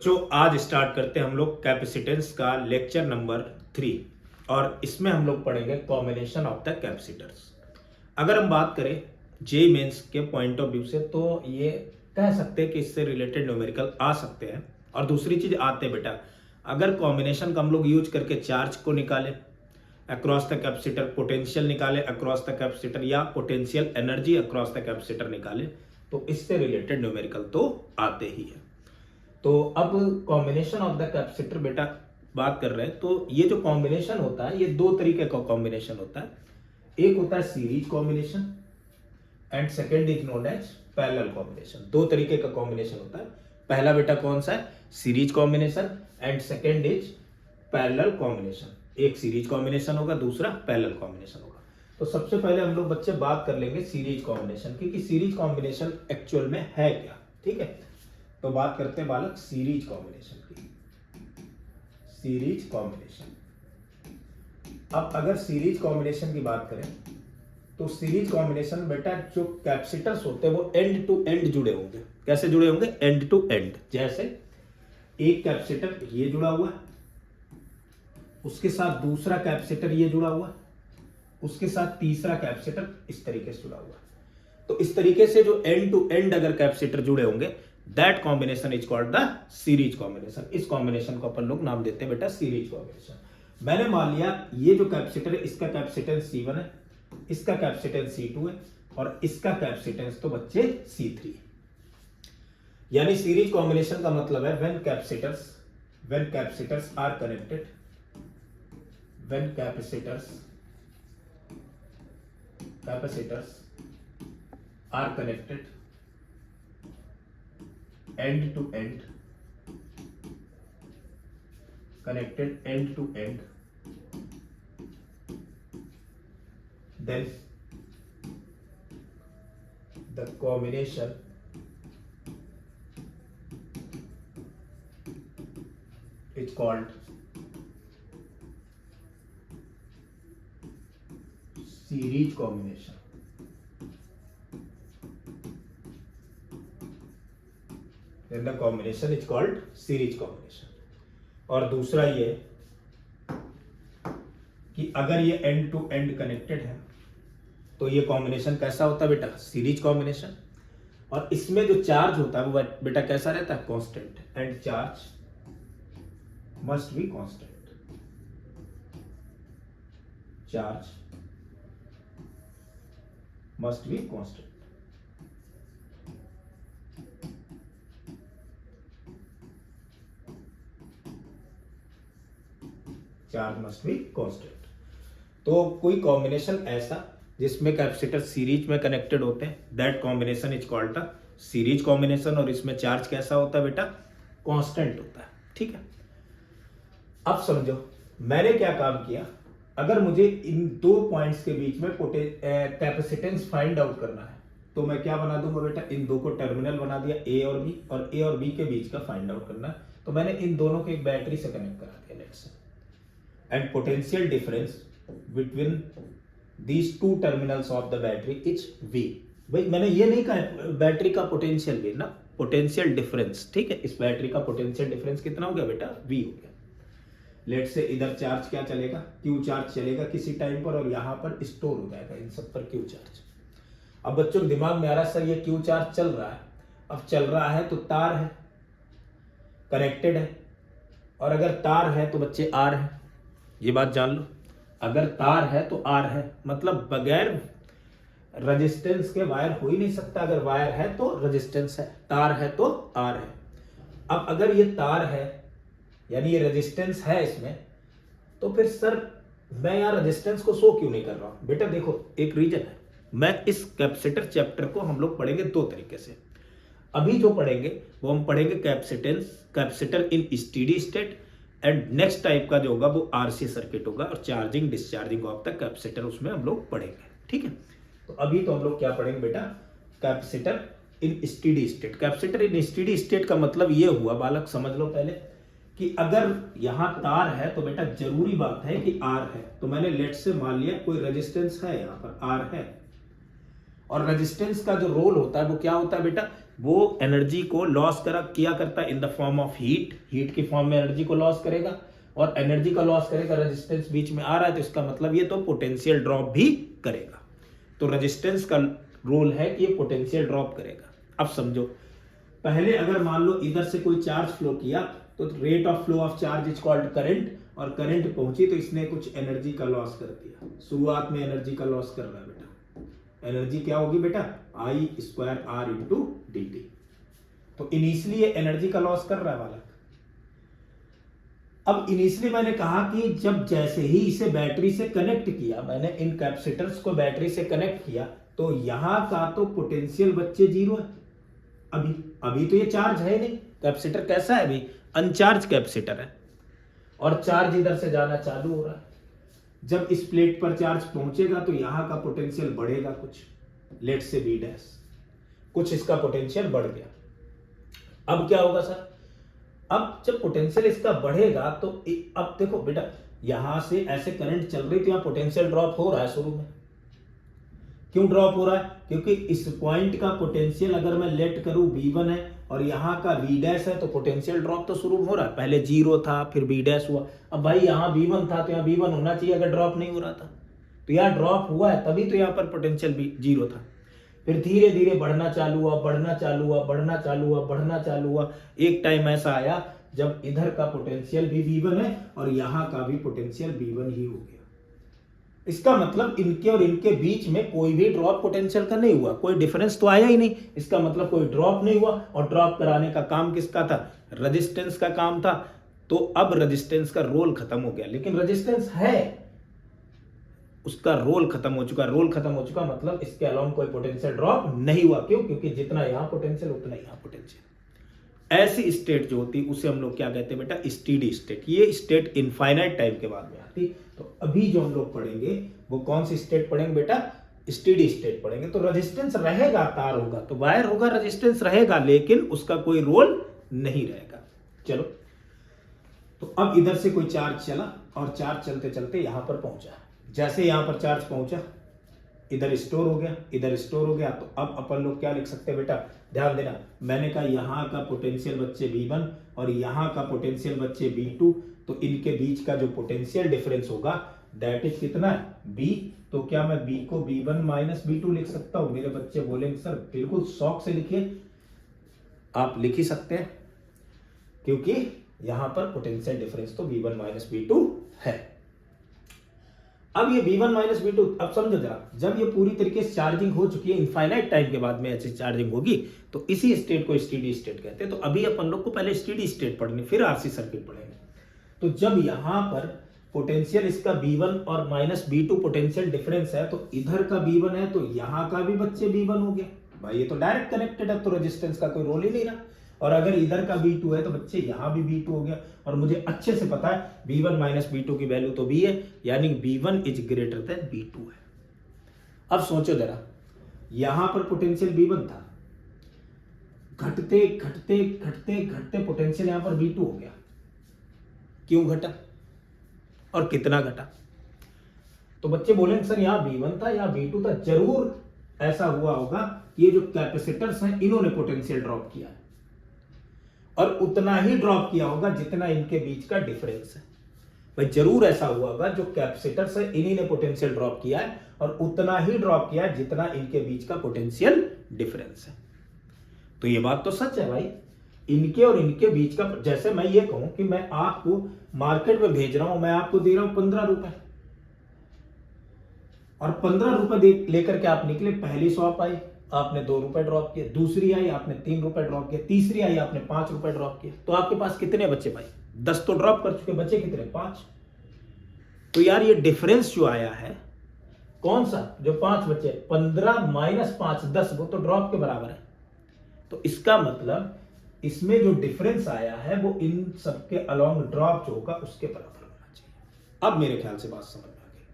जो आज स्टार्ट करते हैं हम लोग कैपेसिटेंस का लेक्चर नंबर 3 और इसमें हम लोग पढ़ेंगे कॉम्बिनेशन ऑफ द कैपेसिटर्स। अगर हम बात करें जे मेंस के पॉइंट ऑफ व्यू से तो ये कह सकते हैं कि इससे रिलेटेड न्यूमेरिकल आ सकते हैं। और दूसरी चीज आते हैं बेटा, अगर कॉम्बिनेशन का हम लोग यूज करके चार्ज को निकाले अक्रॉस द कैपेसिटर, पोटेंशियल निकाले अक्रॉस द कैपेसिटर या potential energy across the capacitor निकाले तो इससे रिलेटेड न्यूमेरिकल तो आते ही है। तो अब कॉम्बिनेशन ऑफ द कैपेसिटर बेटा बात कर रहे हैं तो ये जो कॉम्बिनेशन होता है ये दो तरीके का कॉम्बिनेशन होता है। एक होता है series combination and second is known as parallel combination. दो तरीके का कॉम्बिनेशन होता है। पहला बेटा कौन सा है? Series combination and second is parallel combination. एक सीरीज कॉम्बिनेशन होगा, दूसरा पैरेलल कॉम्बिनेशन होगा। तो सबसे पहले हम लोग बच्चे बात कर लेंगे सीरीज कॉम्बिनेशन की कि सीरीज कॉम्बिनेशन एक्चुअल में है क्या। ठीक है, तो बात करते हैं बालक सीरीज कॉम्बिनेशन की। सीरीज कॉम्बिनेशन, अब अगर सीरीज कॉम्बिनेशन की बात करें तो सीरीज कॉम्बिनेशन बेटा जो कैपेसिटर्स होते हैं वो एंड टू एंड जुड़े होंगे। कैसे जुड़े होंगे? End to end. जैसे एक कैपेसिटर ये जुड़ा हुआ है, उसके साथ दूसरा कैपेसिटर ये जुड़ा हुआ है, उसके साथ तीसरा कैपेसिटर इस तरीके से जुड़ा हुआ है। तो इस तरीके से जो एंड टू एंड अगर कैपेसिटर जुड़े होंगे that combination is called the series combination. इस कॉम्बिनेशन को अपन लोग नाम देते हैं बेटा सीरीज कॉम्बिनेशन। मैंने मान लिया ये जो कैपेसिटर है इसका कैपेसिटेंस C1 है, इसका कैपेसिटेंस C2 है और इसका कैपेसिटेंस तो बच्चे C3 है। यानी सीरीज कॉम्बिनेशन का मतलब है when capacitors are connected, when capacitors are connected end to end, connected end to end, then the combination is called series combination. Then the combination is called series combination. और दूसरा ये कि अगर ये and to and connected है तो ये combination कैसा होता है बेटा? Series combination. और इसमें जो चार्ज होता है वो बेटा कैसा रहता है? Constant. And charge must be constant. Charge must be constant. Charge must be constant. तो कोई कॉम्बिनेशन ऐसा जिसमें कैपेसिटर सीरीज में कनेक्टेड होते हैं that combination is called the series combination. और इसमें चार्ज कैसा होता है बेटा? कांस्टेंट होता है। ठीक है, अब समझो मैंने क्या काम किया। अगर मुझे इन दो पॉइंट्स के बीच में कैपेसिटेंस फाइंड आउट करना है तो मैं क्या बना दूंगा बेटा? इन दो को टर्मिनल बना दिया ए और बी, और ए और बी के बीच का फाइंड आउट करना है तो मैंने इन दोनों को एक बैटरी से कनेक्ट करा दिया let's say. and potential difference between these two terminals of the battery is V। भाई मैंने ये नहीं कहा बैटरी का पोटेंशियल भी ना, पोटेंशियल डिफरेंस। ठीक है, इस बैटरी का पोटेंशियल डिफरेंस कितना हो गया बेटा? V हो गया। लेट से इधर चार्ज क्या चलेगा? Q चार्ज चलेगा किसी टाइम पर और यहाँ पर स्टोर हो जाएगा इन सब पर Q चार्ज। अब बच्चों दिमाग में आ रहा है सर ये Q चार्ज चल रहा है। अब चल रहा है तो तार है, कनेक्टेड है, और अगर तार है तो बच्चे R है। ये बात जान लो, अगर तार है तो आर है, मतलब बगैर रेजिस्टेंस के वायर हो ही नहीं सकता। अगर वायर है तो रेजिस्टेंस है, तार है तो आर है। अब अगर ये तार है यानी ये रेजिस्टेंस है इसमें, तो फिर सर मैं यहाँ रेजिस्टेंस को शो क्यों नहीं कर रहा हूं? बेटा देखो एक रीजन है। मैं इस कैपेसिटर चैप्टर को हम लोग पढ़ेंगे दो तरीके से। अभी जो पढ़ेंगे वो हम पढ़ेंगे capacitor in steady state, and next type का जो होगा वो आरसी सर्किट होगा और charging discharging of the capacitor उसमें हम लोग पढ़ेंगे। ठीक है, तो अभी तो हम लोग क्या पढ़ेंगे बेटा? कैपेसिटर इन स्टेडी स्टेट। कैपेसिटर इन स्टेडी स्टेट का मतलब ये हुआ बालक, समझ लो पहले कि अगर यहां तार है तो बेटा जरूरी बात है कि आर है। तो मैंने लेट से मान लिया कोई रेजिस्टेंस है, यहां पर आर है, और रेजिस्टेंस का जो रोल होता है वो क्या होता है बेटा? वो एनर्जी को लॉस किया करता है in the form of heat, heat की फॉर्म में एनर्जी को लॉस करेगा, और एनर्जी का लॉस करेगा, रेजिस्टेंस बीच में आ रहा है तो इसका मतलब ये तो पोटेंशियल ड्रॉप भी करेगा। तो रेजिस्टेंस का रोल है कि ये पोटेंशियल ड्रॉप करेगा। अब समझो, पहले अगर मान लो इधर से कोई चार्ज फ्लो किया तो rate of flow of charge is called current, और करंट पहुंची तो इसने कुछ एनर्जी का लॉस कर दिया। शुरुआत में एनर्जी का लॉस कर रहा है बेटा, एनर्जी क्या होगी बेटा, I square R into D T. तो इनिशियली एनर्जी का लॉस कर रहा है वाला। अब इनिशियली मैंने कहा कि जब जैसे ही इसे बैटरी से कनेक्ट किया, मैंने इन कैपेसिटर्स को बैटरी से कनेक्ट किया, तो यहां का तो पोटेंशियल बच्चे जीरो है। अभी तो ये चार्ज है नहीं, कैपेसिटर कैसा है, अभी अनचार्ज कैपेसिटर है, और चार्ज इधर से जाना चालू हो रहा है। जब इस प्लेट पर चार्ज पहुंचेगा तो यहां का पोटेंशियल बढ़ेगा कुछ, लेट से बी डैश, कुछ इसका पोटेंशियल बढ़ गया। अब क्या होगा सर, अब जब पोटेंशियल इसका बढ़ेगा तो अब देखो बेटा, यहां से ऐसे करंट चल रही तो यहां पोटेंशियल ड्रॉप हो रहा है शुरू में। क्यों ड्रॉप हो रहा है, क्योंकि इस पॉइंट का पोटेंशियल अगर मैं लेट करूं V1 है और यहां का V डैश है, तो पोटेंशियल ड्रॉप तो शुरू हो रहा है। पहले 0 था, फिर V डैश हुआ। अब भाई यहां V1 था तो यहां V1 होना चाहिए अगर ड्रॉप नहीं हो रहा था, तो यहां ड्रॉप हुआ है तभी तो यहां पर पोटेंशियल 0 था। फिर धीरे धीरे बढ़ना चालू हुआ, बढ़ना चालू हुआ, बढ़ना चालू हुआ, बढ़ना चालू हुआ। एक टाइम ऐसा आया जब इधर का पोटेंशियल भी V1 है और यहां का भी पोटेंशियल V1 ही हो गया। इसका मतलब इनके और इनके बीच में कोई भी ड्रॉप पोटेंशियल का नहीं हुआ, कोई डिफरेंस तो आया ही नहीं। इसका मतलब कोई ड्रॉप नहीं हुआ, और ड्रॉप कराने का काम किसका था, रेजिस्टेंस का काम था। तो अब रेजिस्टेंस का रोल खत्म हो गया, लेकिन रेजिस्टेंस है, उसका रोल खत्म हो चुका। रोल खत्म हो चुका मतलब इसके अलावा कोई पोटेंशियल ड्रॉप नहीं हुआ। क्यों, क्योंकि जितना यहां पोटेंशियल उतना यहां पोटेंशियल। ऐसी स्टेट जो होती उसे हम लोग क्या कहते हैं बेटा, स्टेडी स्टेट। ये स्टेट इनफाइनाइट टाइम के बाद में आती। तो अभी जो हम लोग पढ़ेंगे वो कौन सी स्टेट पढ़ेंगे बेटा, स्टेडी स्टेट पढ़ेंगे। तो रेजिस्टेंस रहेगा, तार होगा तो वायर होगा, रेजिस्टेंस रहेगा, लेकिन उसका कोई रोल नहीं रहेगा। चलो, तो अब इधर से कोई चार्ज चला और चार्ज चलते चलते यहां पर पहुंचा। जैसे यहां पर चार्ज पहुंचा, इधर स्टोर हो गया, इधर स्टोर हो गया। तो अब अपन लोग क्या लिख सकते हैं बेटा, ध्यान देना, मैंने कहा यहां का पोटेंशियल बच्चे V1 और यहां का पोटेंशियल बच्चे V2, तो इनके बीच का जो पोटेंशियल डिफरेंस होगा दैट इज कितना है, B। तो क्या मैं B को V1 माइनस V2 लिख सकता हूं? मेरे बच्चे बोलेंगे सर बिल्कुल शौक से लिखिए, आप लिख ही सकते हैं, क्योंकि यहां पर पोटेंशियल डिफरेंस तो V1 माइनस V2 है। अब ये V1 माइनस V2, अब समझो जरा, जब ये पूरी तरीके से चार्जिंग हो चुकी है, इनफाइनाइट टाइम के बाद में ऐसी चार्जिंग होगी, तो इसी स्टेट को स्टेडी स्टेट कहते हैं। तो अभी अपन लोग को पहले स्टेडी स्टेट पढ़नी, फिर आरसी सर्किट पढ़ेंगे। तो जब यहां पर पोटेंशियल इसका V1 और माइनस V2 पोटेंशियल डिफरेंस है, तो इधर का V1 है तो यहां का भी बच्चे V1 हो गया। भाई ये तो डायरेक्ट कनेक्टेड है, तो रेजिस्टेंस का कोई रोल ही नहीं रहा। और अगर इधर का V2 है तो बच्चे यहां भी V2 हो गया। और मुझे अच्छे से पता है V1 माइनस V2 की वैल्यू तो V है, यानी V1 is greater than V2 है। अब सोचो जरा, यहां पर पोटेंशियल V1 था, घटते घटते घटते घटते पोटेंशियल यहां पर V2 हो गया। क्यों घटा और कितना घटा? तो बच्चे बोलेंगे सर यहां V1 था, यहां V2 था। जरूर ऐसा हुआ होगा कि ये जो कैपेसिटर्स हैं इन्होंने पोटेंशियल ड्रॉप किया है, और उतना ही ड्रॉप किया होगा जितना इनके बीच का डिफरेंस है। भाई जरूर ऐसा हुआ होगा, जो कैपेसिटर्स है इन्हीं ने पोटेंशियल ड्रॉप किया है, और उतना ही ड्रॉप किया है जितना इनके बीच का पोटेंशियल डिफरेंस है। तो ये बात तो सच है भाई, इनके और इनके बीच का। जैसे मैं ये कहूं कि मैं आपको मार्केट में भेज रहा हूं, मैं आपको दे रहा हूं 15 रुपए, और 15 रुपए लेकर के आप निकले, पहली शॉप आई आपने 2 रुपए ड्रॉप किए, दूसरी आई आपने 3 रुपए ड्रॉप किए, तीसरी आई आपने 5 रुपए ड्रॉप किए। तो आपके पास कितने बचे भाई, 10 तो ड्रॉप कर चुके, बचे कितने, 5। तो यार ये डिफरेंस जो आया है, कौन सा, जो 5 बचे, 15 माइनस 5 10, वो तो ड्रॉप के बराबर है। तो इसका मतलब इसमें जो डिफरेंस आया है वो इन सबके अलॉन्ग ड्रॉप जो होगा उसके बराबर होना चाहिए। अब मेरे ख्याल से बात समझ में आ गई।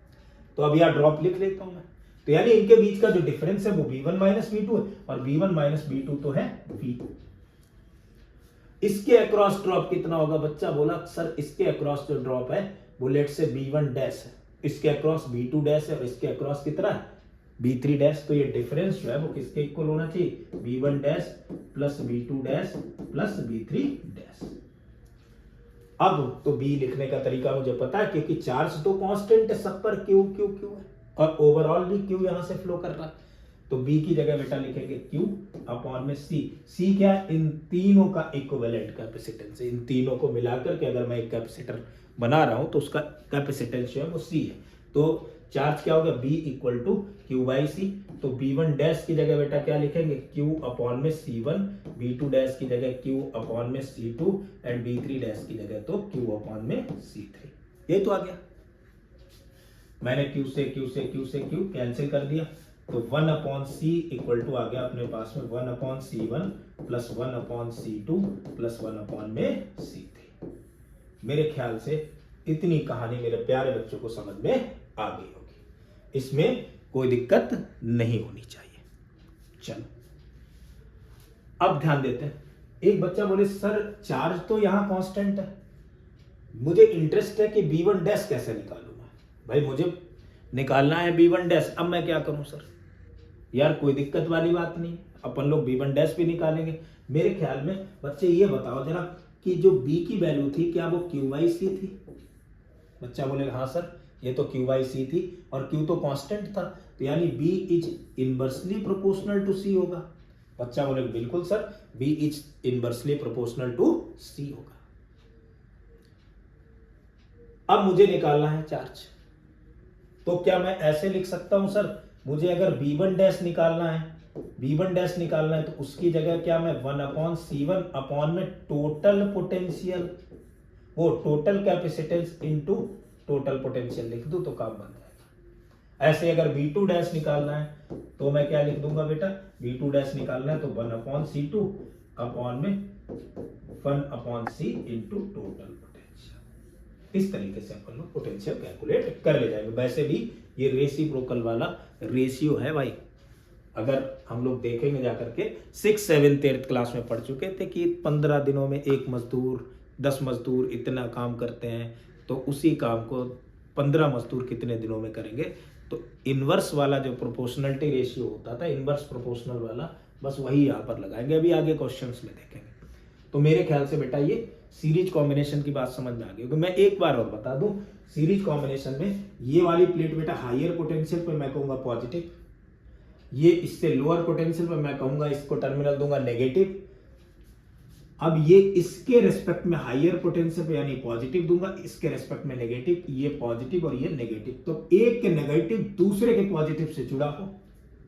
तो अब यार ड्रॉप लिख लेता हूं मैं। तो यानी इनके बीच का जो डिफरेंस है वो V1 माइनस V2 है, और V1 माइनस V2 तो है V2। इसके अक्रॉस ड्रॉप कितना होगा? बच्चा बोला सर इसके अक्रॉस जो ड्रॉप है वो लेट से V1 डैश है, इसके अक्रॉस V2 डैश है, और इसके अक्रॉस कितना है V3 डैश, तो ये डिफरेंस जो है वो किसके इक्वल होना चाहिए, V1 dash plus V2 dash plus V3 dash. अब तो B लिखने का तरीका मुझे पता है, क्योंकि चार्ज तो कांस्टेंट है सब पर, Q Q Q है, और ओवरऑल भी Q यहां से फ्लो कर रहा है, तो B की जगह बेटा लिखेंगे Q अपॉन में C। C क्या है, इन तीनों का इक्विवेलेंट कैपेसिटेंस है, इन तीनों को मिलाकर के अगर मैं एक कैपेसिटर बना रहा हूं तो उसका कैपेसिटेंस जो है वो C है। तो चार्ज क्या होगा, B equal to Q by C। तो B1 डैश की जगह बेटा क्या लिखेंगे, Q अपॉन में C1, B2 डैश की जगह Q अपॉन में C2 एंड B3 डैश की जगह तो Q अपॉन में C3। ये तो आ गया, मैंने Q से Q कैंसिल कर दिया, तो 1 अपॉन C इक्वल टू आ गया अपने पास में 1 upon C1 plus 1 upon C2 plus 1 upon में C3। मेरे ख्याल से इतनी कहानी मेरे प्यारे बच्चों को समझ में आ गई होगी, इसमें कोई दिक्कत नहीं होनी चाहिए। चलो अब ध्यान देते हैं, एक बच्चा बोले सर चार्ज तो यहां कांस्टेंट है, मुझे इंटरेस्ट है कि B1 डैश कैसे निकालूंगा। भाई मुझे निकालना है B1 डैश, अब मैं क्या करूं सर, यार कोई दिक्कत वाली बात नहीं, अपन लोग B1 डैश भी निकालेंगे। मेरे ख्याल में बच्चे ये बताओ जरा कि जो B की वैल्यू थी क्या वो Q बाई C थी। बच्चा बोलेगा हाँ सर ये तो Q बाई C थी, और Q तो कांस्टेंट था, तो यानी B is inversely proportional to C होगा। बच्चा बोलेगा बिल्कुल sir B is inversely proportional to C होगा। अब मुझे निकालना है चार्ज, तो क्या मैं ऐसे लिख सकता हूं सर, मुझे अगर B1 डैश निकालना है तो उसकी जगह क्या मैं 1 अपॉन C1 अपॉन में टोटल पोटेंशियल, वो total capacitance into total potential लिख दूं तो काम बन जाएगा। ऐसे अगर B2 डैश निकालना है तो मैं क्या लिख दूंगा बेटा, B2 डैश निकालना है तो 1 अपॉन C2 अपॉन में 1 upon C into total potential. इस तरीके से अपन लोग पोटेंशियल कैलकुलेट कर ले जाएंगे। वैसे भी ये रेसिप्रोकल वाला रेशियो है भाई, अगर हम लोग देखेंगे जाकर के 6, 7, 8 क्लास में पढ़ चुके थे कि 15 दिनों में एक मजदूर 10 मजदूर इतना काम करते हैं, तो उसी काम को 15 मजदूर कितने दिनों में करेंगे। तो इनवर्स वाला जो प्रोपोर्शनलिटी रेशियो होता था, इनवर्स प्रोपोर्शनल वाला, बस वही यहाँ पर लगाएंगे, अभी आगे क्वेश्चंस में देखेंगे। तो मेरे ख्याल से बेटा ये सीरीज कॉम्बिनेशन की बात समझ में आ गई। मैं एक बार और बता दूं, सीरीज कॉम्बिनेशन में ये वाली प्लेट बेटा हायर पोटेंशियल पे मैं कहूंगा पॉजिटिव, ये इससे लोअर पोटेंशियल पे मैं कहूंगा इसको टर्मिनल दूंगा नेगेटिव। अब ये इसके रेस्पेक्ट में हायर पोटेंशियल पे यानी पॉजिटिव दूंगा, इसके रेस्पेक्ट में नेगेटिव, ये पॉजिटिव और ये नेगेटिव। तो एक के नेगेटिव दूसरे के पॉजिटिव से जुड़ा हो,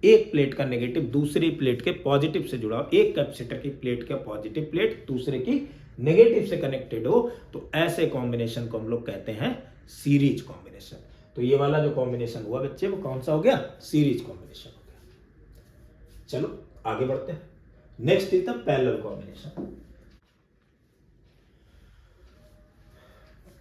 एक प्लेट का नेगेटिव दूसरी प्लेट के पॉजिटिव से जुड़ा हो, एक कैपेसिटर की प्लेट का पॉजिटिव प्लेट दूसरे की नेगेटिव से कनेक्टेड हो, तो ऐसे कॉम्बिनेशन को हम लोग कहते हैं सीरीज कॉम्बिनेशन। तो ये वाला जो कॉम्बिनेशन हुआ बच्चे वो कौन सा हो गया, सीरीज कॉम्बिनेशन हो गया। चलो आगे बढ़ते हैं, next is the parallel combination.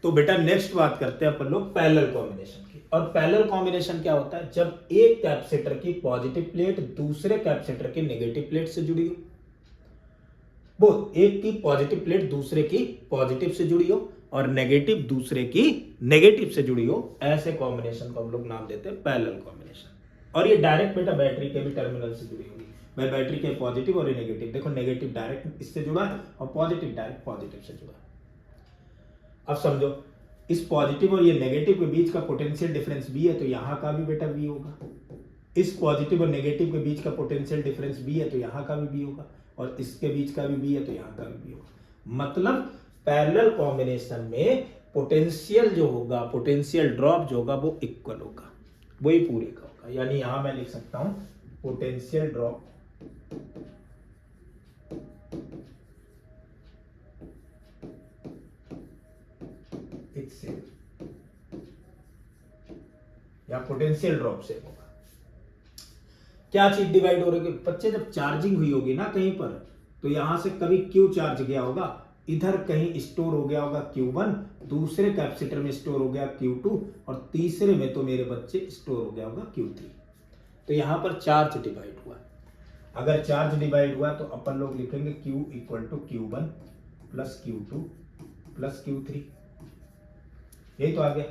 तो बेटा नेक्स्ट बात करते हैं अपन लोग पैरेलल कॉम्बिनेशन की। और पैरेलल कॉम्बिनेशन क्या होता है, जब एक कैपेसिटर की पॉजिटिव प्लेट दूसरे कैपेसिटर की नेगेटिव प्लेट से जुड़ी हो, वो एक की पॉजिटिव प्लेट दूसरे की पॉजिटिव से जुड़ी हो और नेगेटिव दूसरे की नेगेटिव से जुड़ी हो, ऐसे कॉम्बिनेशन को हम लोग नाम देते हैं पैरेलल कॉम्बिनेशन। और ये डायरेक्ट बेटा बैटरी के भी टर्मिनल से जुड़ी होगी। मैं बैटरी के पॉजिटिव और नेगेटिव, देखो नेगेटिव डायरेक्ट इससे जुड़ा है और पॉजिटिव डायरेक्ट पॉजिटिव से जुड़ा है। अब समझो इस पॉजिटिव और ये नेगेटिव के बीच का पोटेंशियल डिफरेंस B है, तो यहां का भी बेटा B होगा। इस पॉजिटिव और नेगेटिव के बीच का पोटेंशियल डिफरेंस B है, तो यहां का भी B होगा, और इसके बीच का भी B है तो यहां का भी B होगा। मतलब पैरेलल कॉम्बिनेशन में पोटेंशियल जो होगा, पोटेंशियल ड्रॉप जो होगा वो इक्वल होगा, वही पूरे का होगा। यानी यहां मैं लिख सकता हूं पोटेंशियल ड्रॉप या पोटेंशियल ड्रॉप से होगा। क्या चीज डिवाइड हो रही है बच्चे, जब चार्जिंग हुई होगी ना कहीं पर, तो यहां से कभी Q चार्ज गया होगा, इधर कहीं स्टोर हो गया होगा Q1, दूसरे कैपेसिटर में स्टोर हो गया Q2, और तीसरे में तो मेरे बच्चे स्टोर हो गया होगा Q3। तो यहां पर चार्ज डिवाइड हुआ। अगर चार्ज डिवाइड हुआ तो अपन लोग लिखेंगे Q equal to Q1 plus Q2 plus Q3। यही तो आ गया।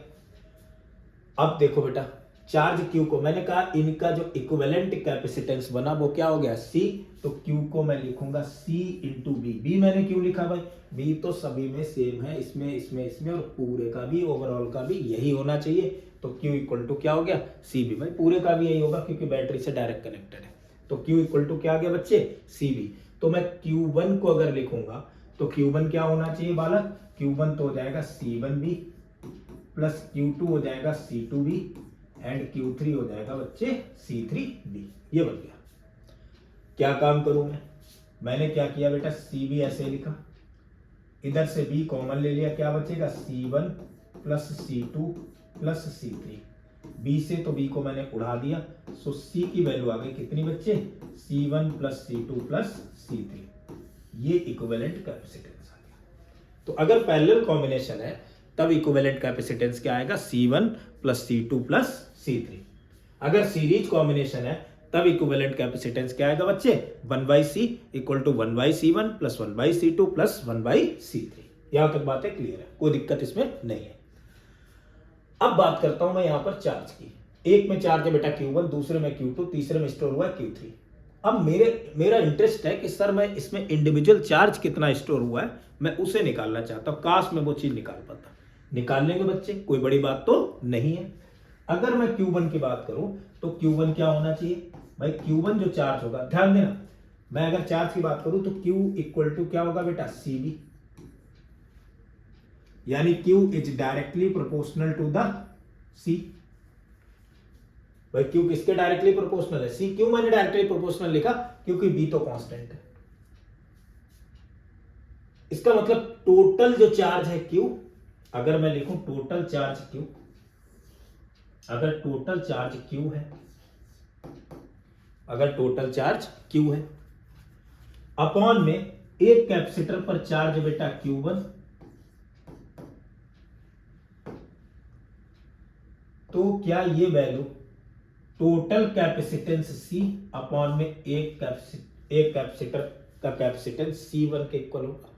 अब देखो बेटा चार्ज क्यू को मैंने कहा इनका जो इक्विवेलेंट कैपेसिटेंस बना वो क्या हो गया सी, तो क्यू को मैं लिखूंगा सी इंटू बी। बी मैंने क्यों लिखा भाई, बी तो सभी में सेम है, इसमें इसमें इसमें और पूरे का भी ओवरऑल का भी यही होना चाहिए, तो क्यू इक्वल टू क्या हो गया सी बी। भाई पूरे का भी यही होगा क्योंकि बैटरी से डायरेक्ट कनेक्टेड है, तो क्यू इक्वल टू क्या आ गया बच्चे सी बी। तो मैं Q1 को अगर लिखूंगा तो Q1 क्या होना चाहिए बालक, Q1 तो हो जाएगा C1B प्लस Q2 हो जाएगा C2B एंड Q3 हो जाएगा बच्चे C3B। ये बन गया। क्या काम करूं मैंने क्या किया बेटा, CB ऐसे लिखा, इधर से B कॉमन ले लिया, क्या बचेगा C1 plus C2 plus C3। B से तो B को मैंने उड़ा दिया, सो C की वैल्यू आ गई कितनी बच्चे, C1 plus C2 plus C3। ये इक्विवेलेंट कैपेसिटेंस आ गया। तो अगर पैरेलल कॉम्बिनेशन है तब इक्विवेलेंट कैपेसिटेंस क्या आएगा, C1 plus C2 plus C3। अगर सीरीज कॉम्बिनेशन है तब इक्विवेलेंट कैपेसिटेंस क्या आएगा बच्चे, 1/C equal to 1/C1 plus 1/C2 plus 1/C3। यहां तक बातें क्लियर है, कोई दिक्कत इसमें नहीं है। अब बात करता हूं मैं यहां पर चार्ज की। एक में चार्ज है बेटा Q1, दूसरे में Q2, तीसरे में स्टोर हुआ है Q3। अब मेरा इंटरेस्ट है कि सर मैं इसमें इंडिविजुअल चार्ज कितना स्टोर हुआ है मैं उसे निकालना चाहता हूं, काश मैं वो चीज निकाल पाता। निकाल लेंगे बच्चे, कोई बड़ी बात तो नहीं है। अगर मैं Q1 की बात करूं तो Q1 क्या होना चाहिए भाई, Q1 जो चार्ज होगा, ध्यान देना मैं अगर चार्ज की बात करूं तो Q इक्वल टू क्या होगा बेटा CB, यानी Q is directly proportional to the C। भाई Q किसके डायरेक्टली प्रोपोर्शनल है, C। क्यों मैंने डायरेक्टली प्रोपोर्शनल लिखा, क्योंकि B तो कांस्टेंट है। इसका मतलब टोटल जो चार्ज है Q, अगर मैं लिखूं टोटल चार्ज Q, अगर टोटल चार्ज Q है, अगर टोटल चार्ज Q है अपॉन में एक कैपेसिटर पर चार्ज बेटा Q1, तो क्या ये value total capacitance C upon में एक कैपेसिटर का कैपेसिटेंस C1 के इक्वल होगा।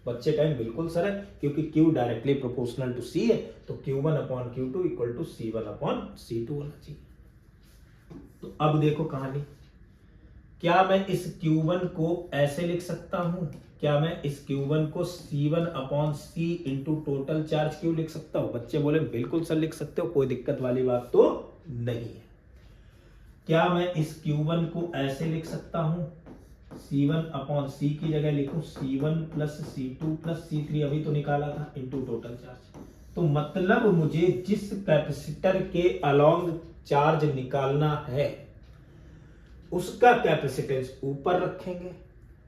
बच्चे कहें बिल्कुल सर है, क्योंकि Q directly proportional to C है, तो Q1 upon Q2 equal to C1 upon C2 होना चाहिए। तो अब देखो कहानी, क्या मैं इस Q1 को ऐसे लिख सकता हूं, क्या मैं इस Q1 को C1 upon C into total charge Q लिख सकता हूं? बच्चे बोले बिल्कुल सर लिख सकते हो, कोई दिक्कत वाली बात तो नहीं है। क्या मैं इस Q1 को ऐसे लिख सकता हूं, C1 अपॉन C की जगह लिखूं C1 plus C2 plus C3, अभी तो निकाला था, इंटू टोटल चार्ज। तो मतलब मुझे जिस कैपेसिटर के अलोंग चार्ज निकालना है उसका कैपेसिटेंस ऊपर रखेंगे,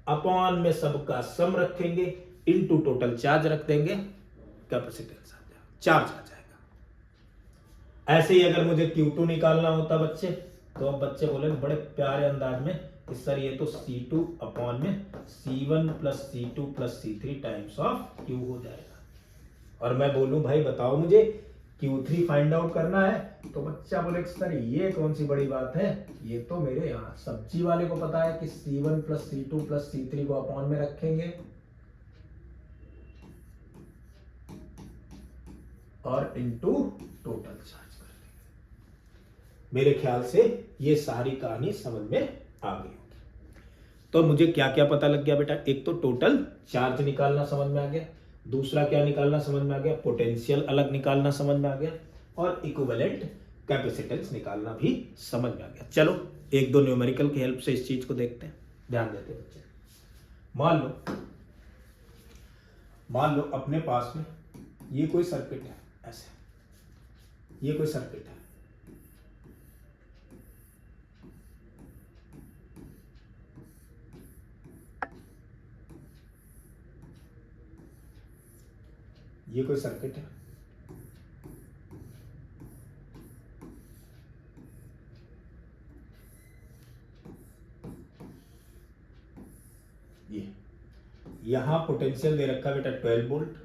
अपॉन में सबका सम रखेंगे, इनटू टोटल चार्ज रख देंगे, कैपेसिटेंस आ जाएगा, चार्ज आ जाएगा। ऐसे ही अगर मुझे Q2 निकालना होता बच्चे, तो अब बच्चे बोले बड़े प्यारे अंदाज में कि सर ये तो C2 अपॉन में C1 plus C2 plus C3 times of Q हो जाएगा। और मैं बोलूं भाई बताओ मुझे Q3 फाइंड आउट करना है, तो बच्चा बोले सर ये कौन सी बड़ी बात है, ये तो मेरे यहाँ सब्जी वाले को पता है कि C1 plus C2 plus C3 को अपॉन में रखेंगे और इनटू टोटल चार्ज कर देंगे। मेरे ख्याल से ये सारी कहानी समझ में आ गई होगी। तो मुझे क्या क्या पता लग गया बेटा, एक तो टोटल चार्ज निकालना समझ में आ गया, दूसरा क्या निकालना समझ में आ गया, पोटेंशियल अलग निकालना समझ में आ गया, और इक्विवेलेंट कैपेसिटेंस निकालना भी समझ में आ गया। चलो एक दो न्यूमेरिकल की हेल्प से इस चीज को देखते हैं, ध्यान देते हैं बच्चे। मान लो अपने पास में ये कोई सर्किट है, ऐसे ये कोई सर्किट है, ये कोई सर्किट है, ये यहां पोटेंशियल दे रखा बेटा 12 वोल्ट,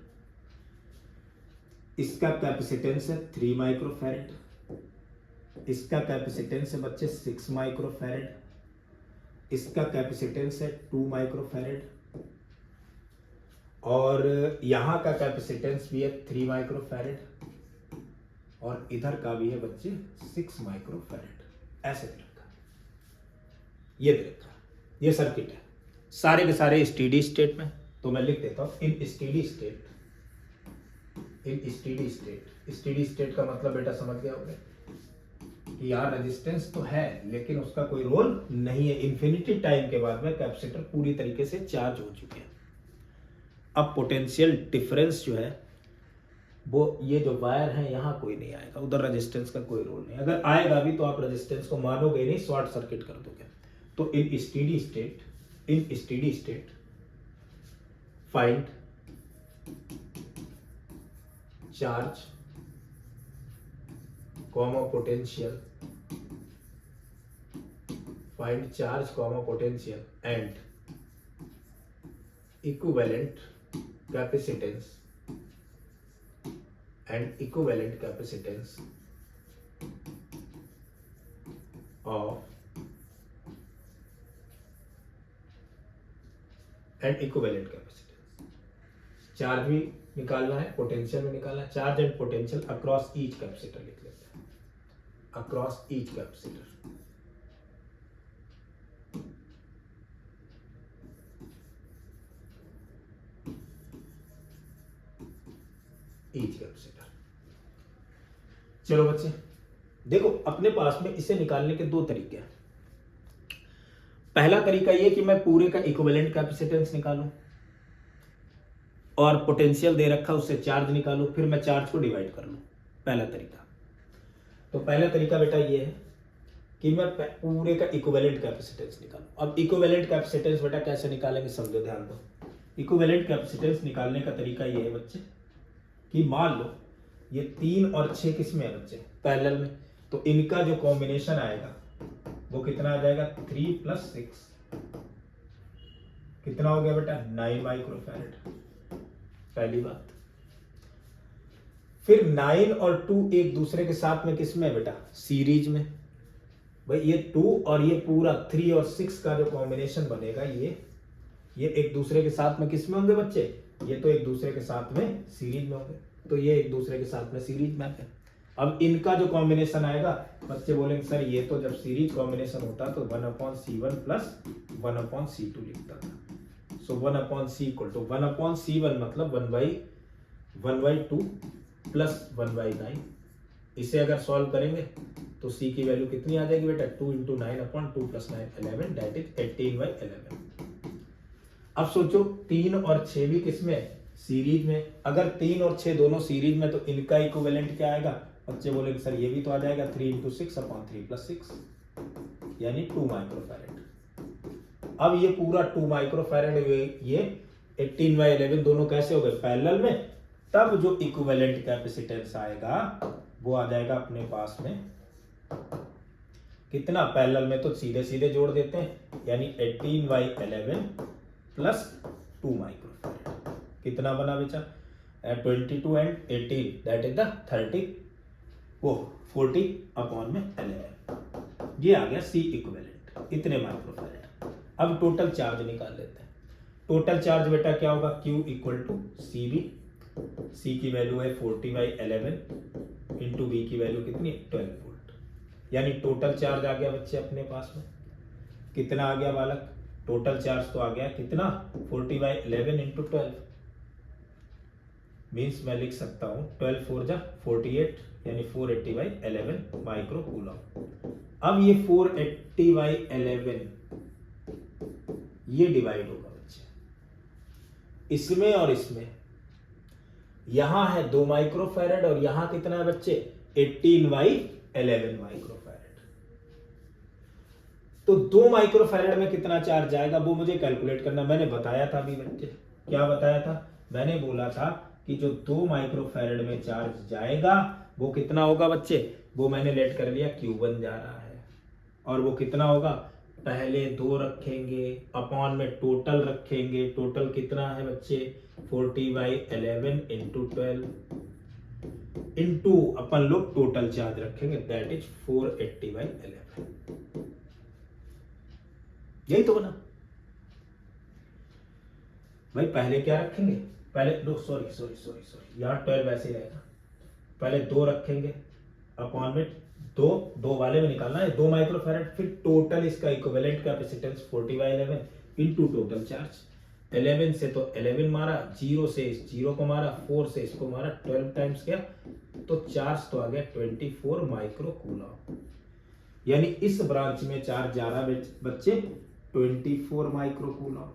इसका कैपेसिटेंस है 3 माइक्रोफैरेड, इसका कैपेसिटेंस है बच्चे 6 माइक्रोफैरेड, इसका कैपेसिटेंस है 2 माइक्रोफैरेड, और यहां का कैपेसिटेंस भी है 3 माइक्रोफैरेड, और इधर का भी है बच्चे 6 माइक्रोफैरेड। ऐसे दे रखा, ये दे रखा, ये सर्किट है सारे के सारे स्टेडी स्टेट में। तो मैं लिख देता हूं इन steady state, in steady state. Steady state का मतलब बेटा समझ गया होगा कि यार रेजिस्टेंस तो है लेकिन उसका कोई रोल नहीं है। इन्फिनिटी टाइम के बाद में कैपेसिटर पूरी तरीके से चार्ज हो चुके हैं। अब पोटेंशियल डिफरेंस जो है वो ये जो वायर है यहाँ कोई नहीं आएगा, उधर रेजिस्टेंस का कोई रोल नहीं। अगर आएगा भी तो आप रेजिस्टेंस को मानोगे नहीं, शॉर्ट सर्किट कर दोगे। तो in steady state, in steady state find charge comma potential, find charge comma potential and equivalent capacitance and equivalent capacitance of and equivalent capacitance। Charge भी निकालना है, पोटेंशियल भी निकालना है। Charge and potential across each capacitor लिख लेते हैं, across each capacitor. Each capacitor. चलो बच्चे देखो, अपने पास में इसे निकालने के दो तरीके हैं। पहला तरीका ये कि मैं पूरे का इक्विवेलेंट कैपेसिटेंस निकालूं और पोटेंशियल दे रखा उससे चार्ज निकालूं, फिर मैं चार्ज को डिवाइड कर लूं। पहला तरीका। तो पहला तरीका बेटा ये है कि मैं पूरे का इक्विवेलेंट कैपेसिटेंस निकालूं। अब इक्विवेलेंट कैपेसिटेंस बेटा कैसे निकालेंगे समझो, ध्यान दो। इक्विवेलेंट कैपेसिटेंस निकालने का तरीका ये है बच्चे कि मान लो ये 3 और 6 किस में है बच्चे, पैरेलल में। तो इनका जो कॉम्बिनेशन आएगा वो कितना आ जाएगा, 3 + 6 कितना हो गया बेटा, 9 माइक्रोफैरेड। पहली बात। फिर 9 और 2 एक दूसरे के साथ में किस में है बेटा, सीरीज में। भाई ये 2 और ये पूरा 3 और 6 का जो कॉम्बिनेशन बनेगा ये एक दूसरे के साथ में किस में होंगे बच्चे, ये तो एक दूसरे के साथ में सीरीज में होंगे। तो ये एक दूसरे के साथ में सीरीज में है। अब इनका जो कॉम्बिनेशन आएगा, बच्चे बोलेंगे सर ये तो जब सीरीज कॉम्बिनेशन होता तो 1/C1 + 1/C2 लिखता था। सो 1/C = 1/C1 मतलब 1/2 + 1/9। इसे अगर सॉल्व करेंगे तो C की वैल्यू कितनी आ जाएगी बेटा, 2 × 9/2 + 9 11, दैट इज 18/11। अब सोचो 3 और 6 भी किसमें है, सीरीज में। अगर 3 और 6 दोनों सीरीज में तो इनका इक्विवेलेंट क्या आएगा, बच्चे बोलेंगे सर ये भी तो आ जाएगा 3 × 6/3 + 6 यानी 2 माइक्रोफैरेड। अब ये पूरा 2 माइक्रोफैरेड, ये 18/11 दोनों कैसे हो गए, पैरेलल में। तब जो इक्विवेलेंट कैपेसिटेंस आएगा वो आ जाएगा अपने पास में कितना, पैरेलल में तो सीधे सीधे जोड़ देते हैं, यानी 18/11 + 2 माइक्रोफैरेड कितना बना बेटा, 22 and 18 दैट इज द 40/11। ये आ गया C इक्विवेलेंट, इतने माइक्रोफैरेड। अब टोटल चार्ज निकाल लेते हैं। टोटल चार्ज बेटा क्या होगा, Q = CB। C की वैल्यू है 40/11 इंटू B की वैल्यू कितनी, 12 वोल्ट। यानी टोटल चार्ज आ गया बच्चे अपने पास में कितना आ गया बालक, टोटल चार्ज तो आ गया कितना, 40/11 इंटू 12 मीन्स मैं लिख सकता हूं 12 4 जा 48 यानी 480/11 माइक्रो कूलम। अब ये 480/11 ये डिवाइड होगा बच्चे इसमें और इसमें। यहां है 2 माइक्रोफैरेड और यहां कितना है बच्चे, 18/11 माइक्रोफैरेड। तो 2 माइक्रोफैरेड में कितना चार्ज जाएगा वो मुझे कैलकुलेट करना। मैंने बताया था अभी बच्चे, क्या बताया था, मैंने बोला था कि जो 2 माइक्रोफैरेड में चार्ज जाएगा वो कितना होगा बच्चे, वो मैंने लेट कर लिया Q1 जा रहा है। और वो कितना होगा, पहले 2 रखेंगे अपॉन में टोटल रखेंगे। टोटल कितना है बच्चे, 40/11 इंटू 12 इंटू अपन लोग टोटल चार्ज रखेंगे दैट इज 480/11। यही तो बना भाई। पहले क्या रखेंगे, पहले दो, सॉरी यहां 12 ऐसे ही रहेगा। पहले 2 रखेंगे अपॉन में दो वाले में निकालना है 2 माइक्रोफैरेड, फिर टोटल इसका equivalent capacitance 40/11 into total charge. 11 से तो 11 मारा, 0 से इस 0 को मारा, 4 से इसको मारा, 12 टाइम्स क्या, तो चार्ज तो आ गया 24 माइक्रो कूलम। यानी इस ब्रांच में चार्ज जा रहा बच्चे 24 माइक्रो कूलम।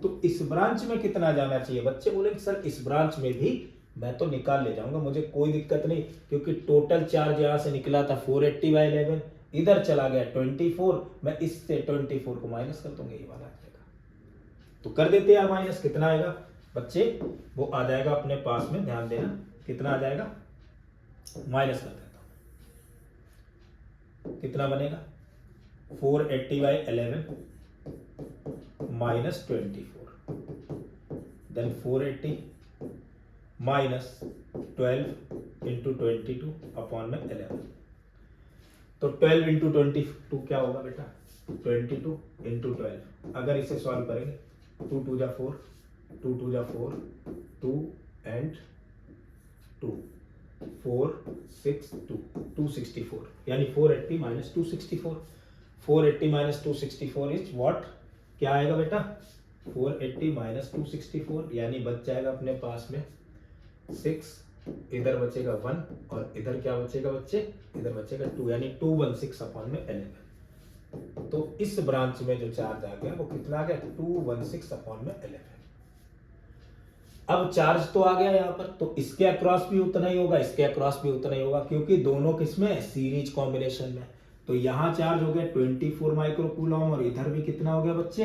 तो इस ब्रांच में कितना जाना चाहिए? बच्चे बोलेंगे सर इस ब्रांच में भी मैं तो निकाल ले जाऊंगा, मुझे कोई दिक्कत नहीं, क्योंकि टोटल चार्ज यहां से निकला था 480/11, इधर चला गया 24, मैं इससे 24 को माइनस कर दूंगा, ये वाला आ जाएगा। तो कर देते हैं माइनस, कितना आएगा बच्चे? वो आ जाएगा अपने पास में, ध्यान देना कितना आ जाएगा, माइनस कर देता हूं, कितना बनेगा 480/11 minus 24, then 480 minus 12 into 22 upon में 11। तो 12 इंटू 22 क्या होगा बेटा? 22 इंटू 12। अगर इसे सॉल्व करेंगे 2 2 जा 4, 2 2 जा 4, 2 एंड 2, 4 6 2 264, यानी 480 माइनस 264। 480 minus 264 is what? क्या आएगा बेटा? 480 माइनस 264, यानी बच जाएगा अपने पास में 6, इधर बचेगा 1 और इधर क्या बचेगा बच्चे? इधर बचेगा 2, यानी 216 अपॉन में 11। तो इस ब्रांच में जो चार्ज आ गया वो कितना आ गया? 216 अपॉन में 11। अब चार्ज तो आ गया यहाँ पर, तो इसके अक्रॉस भी उतना ही होगा, इसके अक्रॉस भी उतना ही होगा, क्योंकि दोनों किसमें? सीरीज कॉम्बिनेशन में। तो यहाँ चार्ज हो गया 24 माइक्रो कूलम और इधर भी कितना हो गया बच्चे?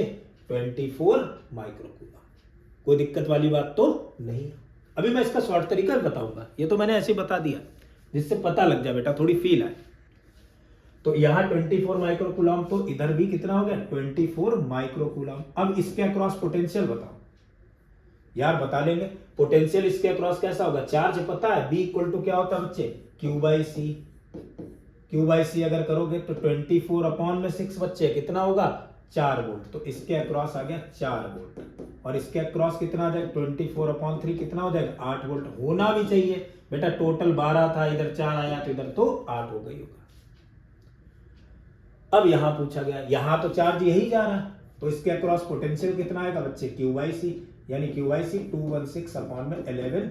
24 माइक्रो कूलम। कोई दिक्कत वाली बात तो नहीं। अभी मैं इसका शॉर्ट तरीका बताऊंगा, ये तो मैंने ऐसे ही बता दिया जिससे पता लग जाए बेटा, थोड़ी फील आए। तो यहाँ 24 माइक्रो कूलम, तो इधर भी कितना हो गया? 24 माइक्रो कूलम। अब इसके अक्रॉस पोटेंशियल बताओ यार, बता लेंगे पोटेंशियल इसके अक्रॉस कैसा होगा? चार्ज पता है B इक्वल टू क्या होता है बच्चे? Q/C। Q/C अगर करोगे तो 24 अपॉन में 6 बच्चे कितना होगा? 4 वोल्ट। तो इसके अक्रॉस आ गया 4 वोल्ट, और इसके अक्रॉस कितना आ जाएगा? 24 अपॉन 3 कितना हो जाएगा? 8 वोल्ट होना भी चाहिए बेटा। टोटल 12 था, इधर 4 आया तो इधर तो 8 हो गई होगा। अब यहां पूछा गया, यहां तो चार्ज यही जा रहा है, तो इसके अक्रॉस पोटेंशियल कितना आएगा बच्चे? Q/C, यानी Q/C 216 अपॉन में 11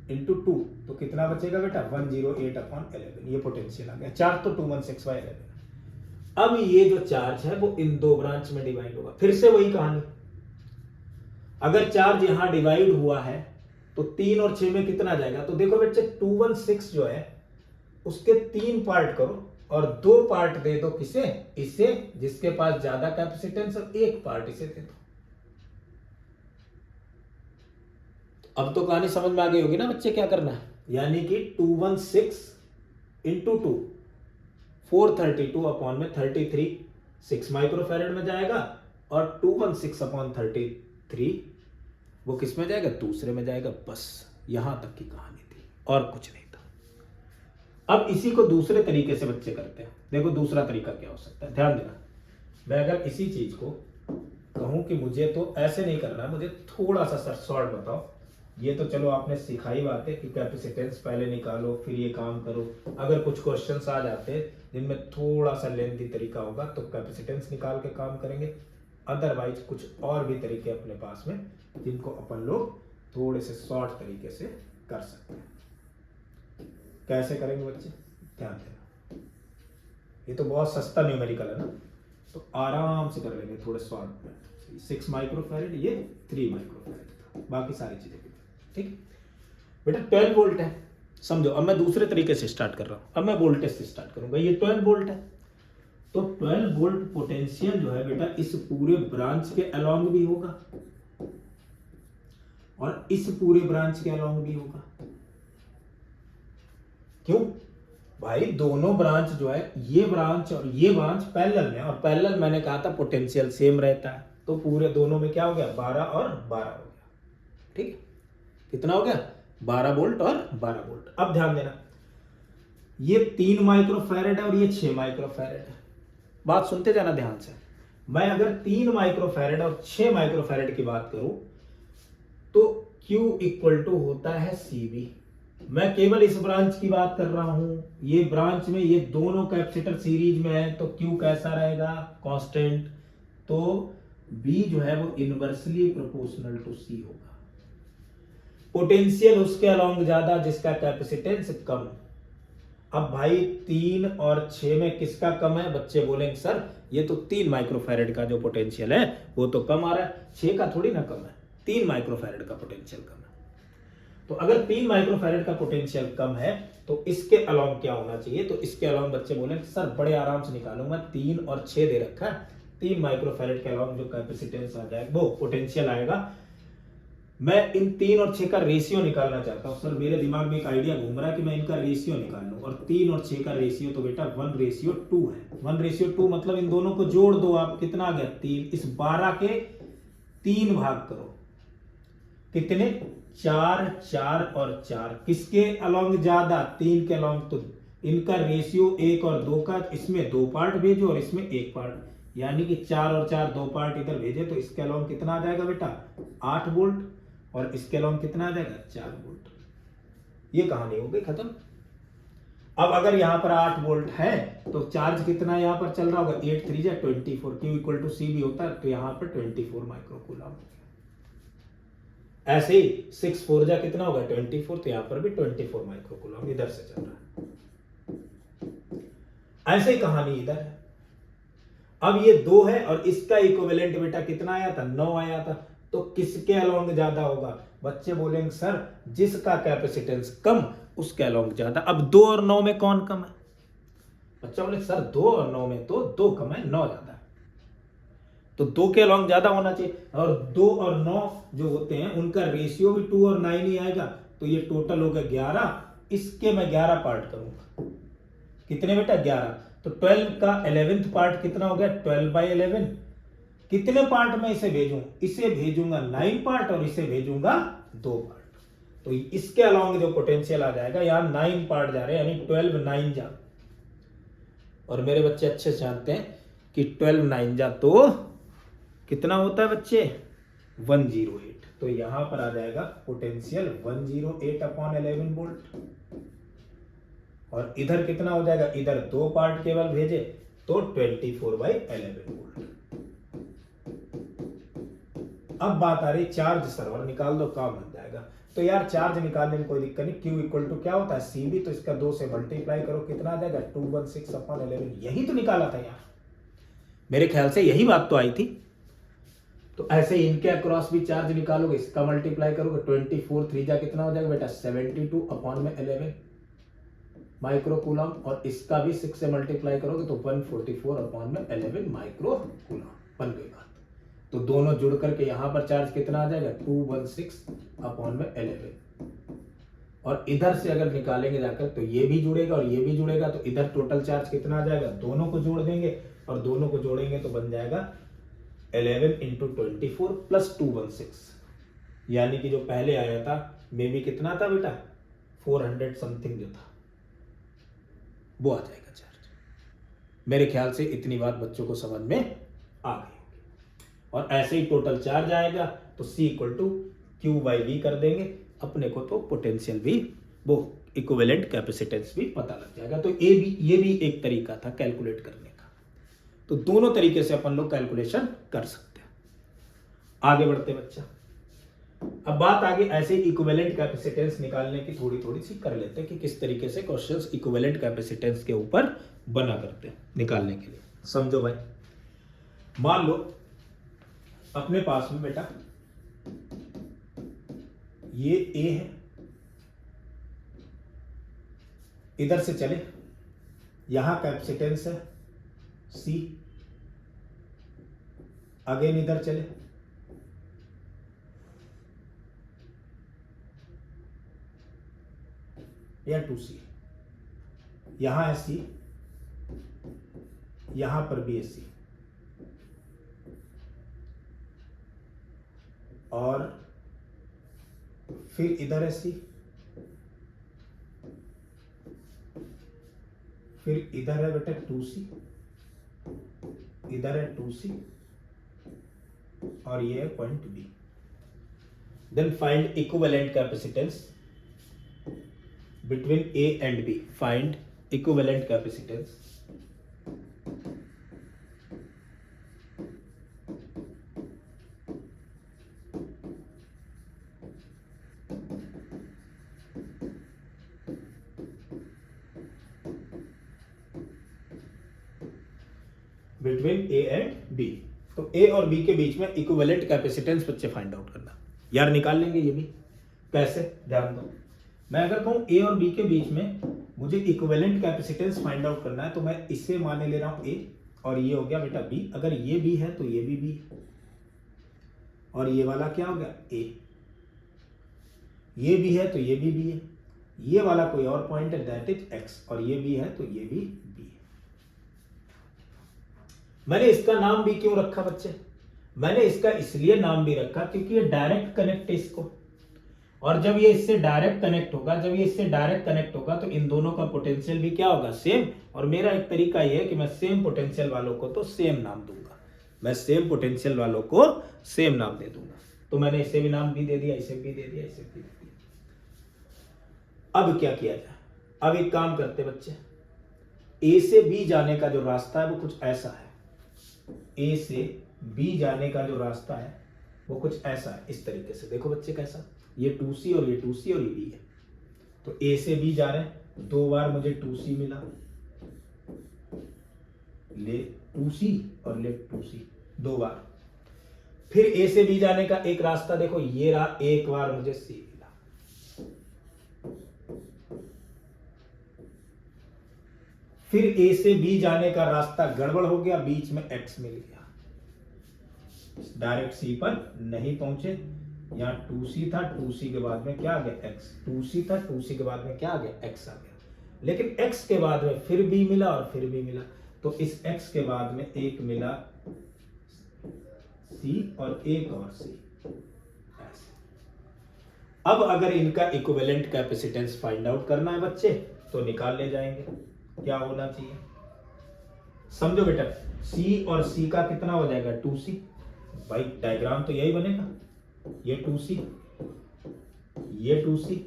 इंटू 2, तो कितना बचेगा बेटा? 108 अपॉन 11। ये पोटेंशियल आ गया। चार्ज तो 216/11। अब ये जो चार्ज है वो इन दो ब्रांच में डिवाइड होगा। फिर से वही कहानी, अगर चार्ज यहां डिवाइड हुआ है तो 3 और 6 में कितना जाएगा? तो देखो बच्चे 216 जो है उसके 3 पार्ट करो और 2 पार्ट दे दो किसे? इसे, जिसके पास ज्यादा कैपेसिटेंस, और 1 पार्ट इसे दे दो। अब तो कहानी समझ में आ गई होगी ना बच्चे क्या करना है? यानी कि 216 इंटू 2 432 अपॉन में 33 6 माइक्रोफैरेड में जाएगा, और 216 अपॉन 33 वो किस में जाएगा? दूसरे में जाएगा। बस यहां तक की कहानी थी और कुछ नहीं था। अब इसी को दूसरे तरीके से बच्चे करते हैं। देखो दूसरा तरीका क्या हो सकता है, ध्यान देना। मैं अगर इसी चीज को कहूं कि मुझे तो ऐसे नहीं करना, मुझे थोड़ा सा सर शॉर्ट बताओ, ये तो चलो आपने सिखाई बात है कि कैपेसिटेंस पहले निकालो फिर ये काम करो। अगर कुछ क्वेश्चंस आ जाते हैं जिनमें थोड़ा सा लेंथी तरीका होगा तो कैपेसिटेंस निकाल के काम करेंगे, अदरवाइज कुछ और भी तरीके अपने पास में जिनको अपन लोग थोड़े से शॉर्ट तरीके से कर सकते हैं। कैसे करेंगे बच्चे? ध्यान देना, ये तो बहुत सस्ता न्यूमेरिकल है ना, तो आराम से कर लेंगे थोड़े शॉर्ट में। 6 माइक्रोफैरेड, ये 3 माइक्रोफैरेड, बाकी सारी चीजें ठीक बेटा। 12 वोल्ट है, समझो। अब मैं दूसरे तरीके से स्टार्ट कर रहा हूं, अब मैं वोल्टेज से स्टार्ट करूंगा। ये 12 वोल्ट है, तो 12 वोल्ट पोटेंशियल जो है बेटा इस पूरे ब्रांच के अलोंग भी होगा और इस पूरे ब्रांच के अलोंग भी होगा। क्यों भाई? दोनों ब्रांच जो है, ये ब्रांच और ये ब्रांच पैरेलल में, और पैरेलल मैंने कहा था पोटेंशियल सेम रहता है, तो पूरे दोनों में क्या हो गया? 12 और 12 हो गया। ठीक है, कितना हो गया? 12 वोल्ट और 12 वोल्ट। अब ध्यान देना, ये 3 माइक्रोफैरेड है और ये 6 माइक्रोफैरेड है। बात सुनते जाना ध्यान से। मैं अगर 3 माइक्रोफैरेड और 6 माइक्रोफैरेड की बात करूं तो Q इक्वल टू होता है CV, मैं केवल इस ब्रांच की बात कर रहा हूं, ये ब्रांच में ये दोनों कैपेसिटर सीरीज में है, तो Q कैसा रहेगा, कांस्टेंट। तो B जो है वो इनवर्सली प्रोपोर्शनल टू C होगा। पोटेंशियल उसके अलोंग ज्यादा जिसका कैपेसिटेंस कम। अब भाई 3 और 6 में किसका कम है? बच्चे बोलेंगे सर ये तो 3 माइक्रोफैरेड का जो पोटेंशियल है वो तो कम आ रहा है, 6 का थोड़ी ना कम है, 3 माइक्रोफैरेड का पोटेंशियल कम है। तो अगर 3 माइक्रोफैरेड का पोटेंशियल कम है तो इसके अलोंग क्या होना चाहिए? तो इसके अलोंग बच्चे बोलेंगे सर बड़े आराम से निकालूंगा, 3 और 6 दे रखा है, 3 माइक्रोफैरेड के अलोंग जो कैपेसिटेंस आ जाएगा वो पोटेंशियल आएगा। मैं इन 3 और 6 का रेशियो निकालना चाहता हूं। सर मेरे दिमाग में एक आइडिया घूम रहा है कि मैं इनका रेशियो निकाल लूं, और 3 और 6 का रेशियो तो बेटा 1:2 है। 1:2 मतलब इन दोनों को जोड़ दो आप, कितना आ गया 3। इस 12 के 3 भाग करो, कितने? 4, 4 और 4। किसके अलोंग ज्यादा? 3 के अलोंग। तो इनका रेशियो 1 और 2 का, इसमें 2 पार्ट भेजो और इसमें 1 पार्ट, यानी कि 4 और 4 2 पार्ट इधर भेजे, तो इसके अलोंग कितना आ जाएगा बेटा? 8 वोल्ट। और इसके अलोंग कितना आ जाएगा? 4 वोल्ट। ये कहानी हो गई खत्म। अब अगर यहां पर 8 वोल्ट है तो चार्ज कितना यहां पर चल रहा होगा? 8 3 जा 24, Q इक्वल टू C भी होता है, तो यहां पर 24 माइक्रोकूलम। ऐसे ही 6 4 जा कितना होगा? 24, तो यहां पर भी 24 माइक्रोकूलम इधर से चल रहा है। ऐसे ही कहानी इधर है। अब ये 2 है और इसका इक्विवेलेंट बेटा कितना आया था? 9 आया था। तो किसके अलोंग ज्यादा होगा? बच्चे बोलेंगे सर जिसका कैपेसिटेंस कम उसके अलोंग ज्यादा। अब 2 और 9 में कौन कम है? बच्चा बोले सर 2 और 9 में तो 2 कम है, 9 ज्यादा है, तो 2 के अलोंग ज्यादा होना चाहिए। और 2 और 9 जो होते हैं उनका रेशियो भी 2 और 9 ही आएगा, तो ये टोटल हो गया 11। इसके मैं 11 पार्ट करूंगा, कितने बेटा? 11। तो 12 का 11th पार्ट कितना हो गया? 12/11। कितने पार्ट में इसे भेजूं? इसे भेजूंगा 9 पार्ट और इसे भेजूंगा 2 पार्ट। तो इसके अलोंग जो पोटेंशियल आ जाएगा, यहां 9 पार्ट जा रहे हैं, यानी 12 9 जा। और मेरे बच्चे अच्छे से जानते हैं कि 12 9 जा तो कितना होता है बच्चे? 108। तो यहां पर आ जाएगा पोटेंशियल 108/11 वोल्ट। और इधर कितना हो जाएगा? इधर 2 पार्ट केवल भेजे तो 24/11 वोल्ट। अब बात आ रही चार्ज सर्वर, निकाल दो काम बन जाएगा। तो यार चार्ज निकालने में कोई दिक्कत नहीं, Q इक्वल टू क्या होता है? CB, तो इसका 2 से मल्टीप्लाई करो, कितना आ जाएगा? 216/11। यही तो निकाला था यार, मेरे ख्याल से यही बात तो आई थी। तो ऐसे ही इनके अक्रॉस भी चार्ज निकालोगे, इसका मल्टीप्लाई करोगे, 24 3 जा कितना हो जाएगा बेटा? 72/11 माइक्रोकूलम। और इसका भी 6 से मल्टीप्लाई करोगे तो 144/11 माइक्रोकूलम। बन गई बात। तो दोनों जुड़ करके यहां पर चार्ज कितना आ जाएगा? 216/11। और इधर से अगर निकालेंगे जाकर तो ये भी जुड़ेगा और ये भी जुड़ेगा, तो इधर टोटल चार्ज कितना आ जाएगा? दोनों को जोड़ देंगे और दोनों को जोड़ेंगे तो बन जाएगा 11 × 24 + 216, यानी कि जो पहले आया था मे भी कितना था बेटा? 400 समथिंग जो था वो आ जाएगा चार्ज। मेरे ख्याल से इतनी बात बच्चों को समझ में आ गई होगी। और ऐसे ही टोटल चार्ज आएगा तो C = Q/V कर देंगे, अपने को तो पोटेंशियल भी, वो इक्विवेलेंट कैपेसिटेंस भी पता लग जाएगा। तो ये भी एक तरीका था कैलकुलेट करने का। तो दोनों तरीके से अपन लोग कैलकुलेशन कर सकते हैं। आगे बढ़ते बच्चा, अब बात आगे ऐसे इक्विवेलेंट कैपेसिटेंस निकालने की थोड़ी सी कर लेते हैं कि किस तरीके से क्वेश्चंस इक्विवेलेंट कैपेसिटेंस के ऊपर बना करते हैं निकालने के लिए। समझो भाई, मान लो अपने पास में बेटा ये A है, इधर से चले, यहां कैपेसिटेंस है C, अगेन इधर चले, या 2C, यहां है C, यहां पर भी है C, और फिर इधर है C, फिर इधर है बेटा 2C, इधर है 2C, और ये है point B। Then find equivalent capacitance between A and B find equivalent capacitance between A and B. तो ए और बी के बीच में इक्विवेलेंट कैपेसिटेंस बच्चे फाइंड आउट करना। यार निकाल लेंगे ये भी। कैसे, ध्यान दो। मैं अगर कहूं ए और बी के बीच में मुझे इक्विवेलेंट कैपेसिटेंस फाइंड आउट करना है, तो मैं इसे मान ले रहा हूं ए और ये हो गया बेटा बी। अगर ये बी है तो ये भी बी और ये वाला क्या हो गया ए। ये भी है तो ये भी बी है। ये वाला कोई और पॉइंट है दैट इज एक्स और ये भी है तो ये भी बी है। मैंने इसका नाम भी क्यों रखा बच्चे? मैंने इसका इसलिए नाम भी रखा क्योंकि ये डायरेक्ट कनेक्ट है इसको, और जब ये इससे डायरेक्ट कनेक्ट होगा तो इन दोनों का पोटेंशियल भी क्या होगा, सेम। और मेरा एक तरीका ये है कि मैं सेम पोटेंशियल वालों को तो सेम नाम दूंगा, मैं सेम पोटेंशियल वालों को सेम नाम दे दूंगा। तो मैंने इसे भी नाम भी दे दिया, इसे भी दे दिया, इसे भी दे दिया। अब क्या किया जाए? अब एक काम करते बच्चे, ए से बी जाने का जो रास्ता है वो कुछ ऐसा है। ए से बी जाने का जो रास्ता है वो कुछ ऐसा है, इस तरीके से। देखो बच्चे कैसा, ये 2c और ये 2c और ये b है। तो ए से बी जा रहे हैं, 2 बार मुझे 2c मिला, ले 2c और ले 2c 2 बार। फिर ए से बी जाने का एक रास्ता देखो, ये रहा, एक बार मुझे c मिला। फिर ए से बी जाने का रास्ता गड़बड़ हो गया, बीच में x मिल गया, डायरेक्ट c पर नहीं पहुंचे। यहाँ 2c था, 2c के बाद में क्या आ गया x, 2c था, 2c के बाद में क्या आ गया x आ गया। लेकिन x के बाद में फिर b मिला और फिर b मिला, तो इस x के बाद में एक मिला c और एक और c ऐसे। अब अगर इनका इक्विवेलेंट कैपेसिटेंस फाइंड आउट करना है बच्चे तो निकाल ले जाएंगे। क्या होना चाहिए समझो बेटा, c और c का कितना हो जाएगा 2c। भाई डायग्राम तो यही बनेगा, ये 2c, ये 2c,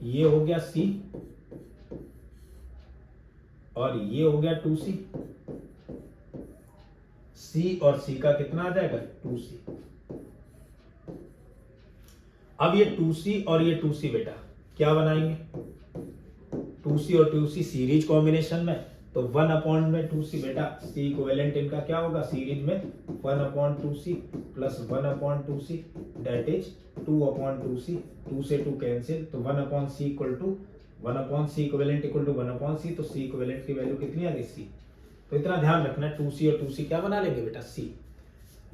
ये हो गया c और ये हो गया 2c। c और c का कितना आ जाएगा 2c। अब ये 2c और ये 2c बेटा क्या बनाएंगे, 2c और 2c सीरीज कॉम्बिनेशन में, तो 1/2c बेटा c इक्विवेलेंट इनका क्या होगा सीरीज में, 1/2c plus 1/2c that is 2/2c। 2 से 2 कैंसिल, तो 1/c equal to 1/c equivalent equal to 1/c। तो c इक्विवेलेंट की वैल्यू कितनी आ गई c। तो इतना ध्यान रखना है, 2c और 2c क्या बना लेंगे बेटा c,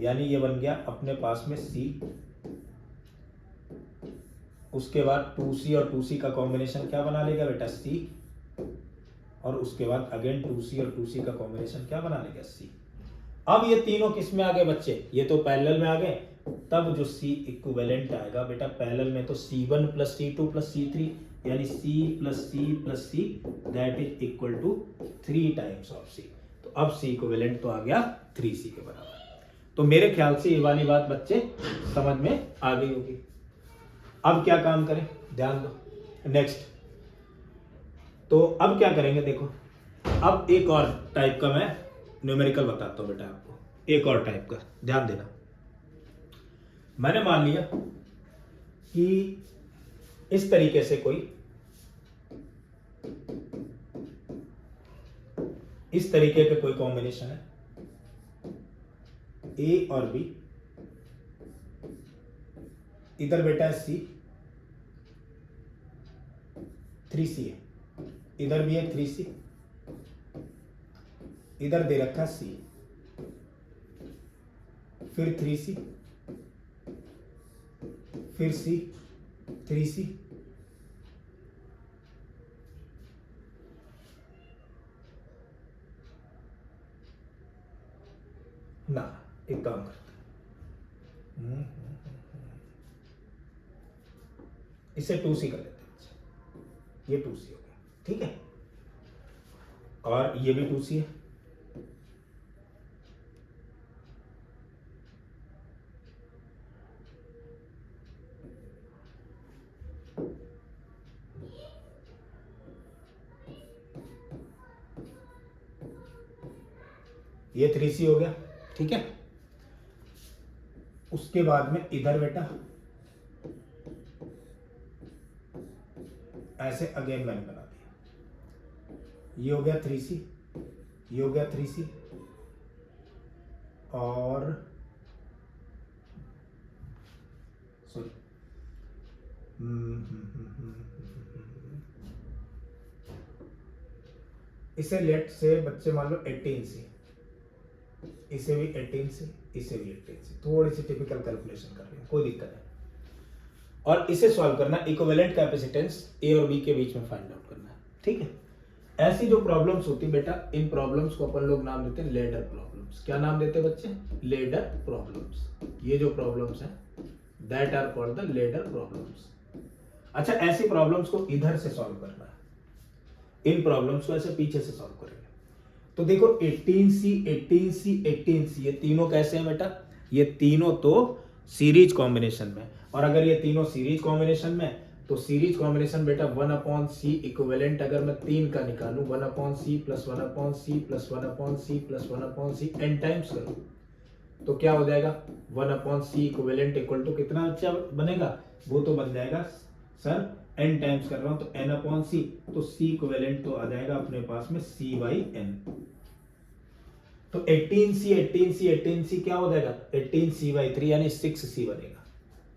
यानी ये बन गया अपने पास में c। उसके बाद 2c और 2c का कॉम्बिनेशन क्या बना लेगा बेटा c, और उसके बाद अगेन 2c और 2c का कॉम्बिनेशन क्या बना लेगा c। अब ये तीनों किस में आ गए बच्चे, ये तो पैरेलल में आ गए। तब जो c इक्विवेलेंट आएगा बेटा पैरेलल में, तो c1 plus c2 plus c3 यानी c plus c plus c that is equal to 3 times of c। तो अब c इक्विवेलेंट तो आ गया 3c के बराबर। तो मेरे ख्याल से ये वाली बात बच्चे समझ में आ गई होगी। अब क्या काम करें, ध्यान दो नेक्स्ट। तो अब क्या करेंगे देखो, अब एक और टाइप का मैं न्यूमेरिकल बताता हूं बेटा आपको, एक और टाइप का ध्यान देना। मैंने मान लिया कि इस तरीके से कोई, इस तरीके का कोई कॉम्बिनेशन है ए और बी, इधर बेटा है सी, 3c है, इधर भी है 3c, इधर दे रखा c, फिर 3c, फिर c, 3c, ना एक काम करते हैं, इसे 2c कर लेते हैं, ये 2c हो गया, ठीक है, और ये भी 2c है। ये 3c हो गया, ठीक है। उसके बाद में इधर बेटा ऐसे अगेन मैंने बना दिया, ये हो गया 3c, ये हो गया 3c, और सॉरी इसे लेट से बच्चे मान लो 18c, इसे भी 18c, इसे भी 18c, थोड़ी सी टिपिकल कैलकुलेशन कर रही हूँ, कोई दिक्कत नहीं। और इसे सॉल्व करना, इक्विवेलेंट कैपेसिटेंस ए और बी के बीच में फाइंड आउट करना है, ठीक है। ऐसी जो प्रॉब्लम्स होती है बेटा, इन प्रॉब्लम्स को अपन लोग नाम देते हैं लेडर प्रॉब्लम्स। क्या नाम देते हैं बच्चे? Ladder problems. ये जो प्रॉब्लम्स हैं that are called the ladder problems. अच्छा, ऐसी प्रॉब्लम्स को इधर से सॉल्व करना है, इन प्रॉब्लम्स को ऐसे पीछे से सॉल्व करेंगे। तो देखो 18c 18c 18c, ये तीनों कैसे हैं बेटा? ये तीनों तो सीरीज कॉम्बिनेशन में, और अगर ये तीनों सीरीज कॉम्बिनेशन में, तो सीरीज कॉम्बिनेशन बेटा 1/c इक्विवेलेंट अगर मैं 3 का निकालूं, 1/c plus 1/c plus 1/c plus 1/c n times करूं, तो क्या हो जाएगा? 1/c इक्विवेलेंट इक्वल टू कितना बच्चा बनेगा? वो तो बन जाएगा सर n टाइम्स कर रहा हूं तो n/c, तो c इक्विवेलेंट तो आ जाएगा अपने पास में c/n। तो 18c क्या हो जाएगा? 18c/3 यानी 6c बनेगा।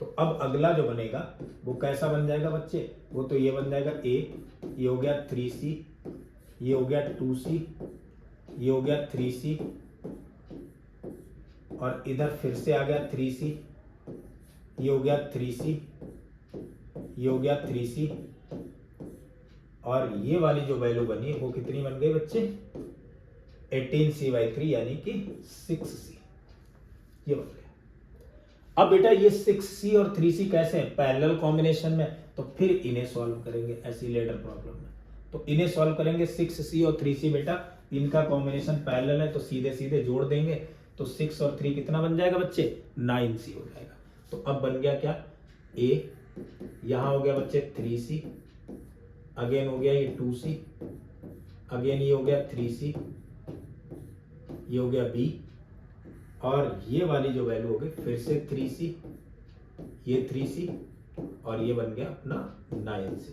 तो अब अगला जो बनेगा वो कैसा बन जाएगा बच्चे? वो तो ये बन जाएगा a, ये हो गया 3c, ये हो गया 2c, ये हो गया 3c, और इधर फिर से आ गया 3c, ये हो गया 3c, ये हो गया 3c, और ये वाली जो वैल्यू बनी वो कितनी बन गई बच्चे? 18c/3 यानी कि 6c, ये बन गया। अब बेटा ये 6c और 3c कैसे हैं? पैरेलल कॉम्बिनेशन में, तो फिर इन्हें सॉल्व करेंगे ऐसी लेडर प्रॉब्लम में। तो इन्हें सॉल्व करेंगे 6c और 3c बेटा, इनका कॉम्बिनेशन पैरेलल है तो सीधे सीधे जोड़ देंगे, तो 6 और 3 कितना बन जाएगा बच्चे? 9c हो जाएगा। तो अब बन गया क्या? a, यहां हो गया बच्चे 3c, अगेन हो गया ये 2c, अगेन ये हो गया 3c, ये हो गया b, और ये वाली जो वैल्यू हो गई फिर से 3c, ये 3c, और ये बन गया अपना 9c।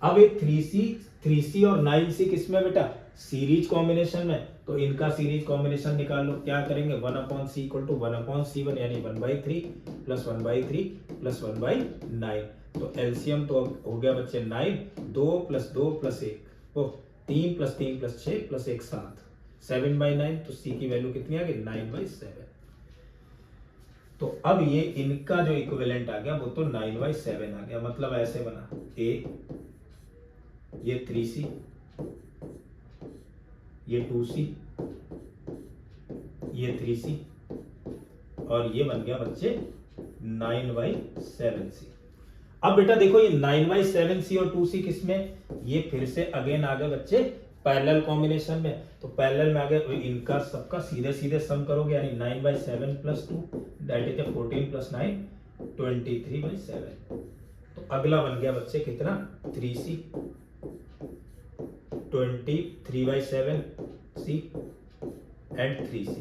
अब ये 3c और 9c किसमें बेटा? सीरीज कॉम्बिनेशन में, तो इनका सीरीज कॉम्बिनेशन निकाल लो। क्या करेंगे? 1/c इक्वल टू 1/c1 यानी 1/3 प्लस 1/3 प्लस 1/9, तो एलसीएम तो हो गया बच्चे 9, 2 प्लस 2 प्लस 1, ओ 3 प्लस 3 प्लस 6 प्लस 1 7, 7/9, तो c की वैल्यू कितनी आ गई? 9/7। तो अब ये इनका जो इक्विवेलेंट आ गया वो तो 9/7 आ गया। मतलब ऐसे बना a, ये 3c, ये 2c, ये 3c, और ये बन गया बच्चे 9/7c। अब बेटा देखो ये 9/7c और 2c किसमें? ये फिर से अगेन आ गए बच्चे पैरेलल कॉम्बिनेशन में, तो पैरेलल में आ गए, इनका सबका सीधे सीधे सम करोगे यानी 9/7 प्लस 2 दैट इज 14 प्लस 9 23/7। तो अगला बन गया बच्चे कितना? 3c, 23/7c and 3c।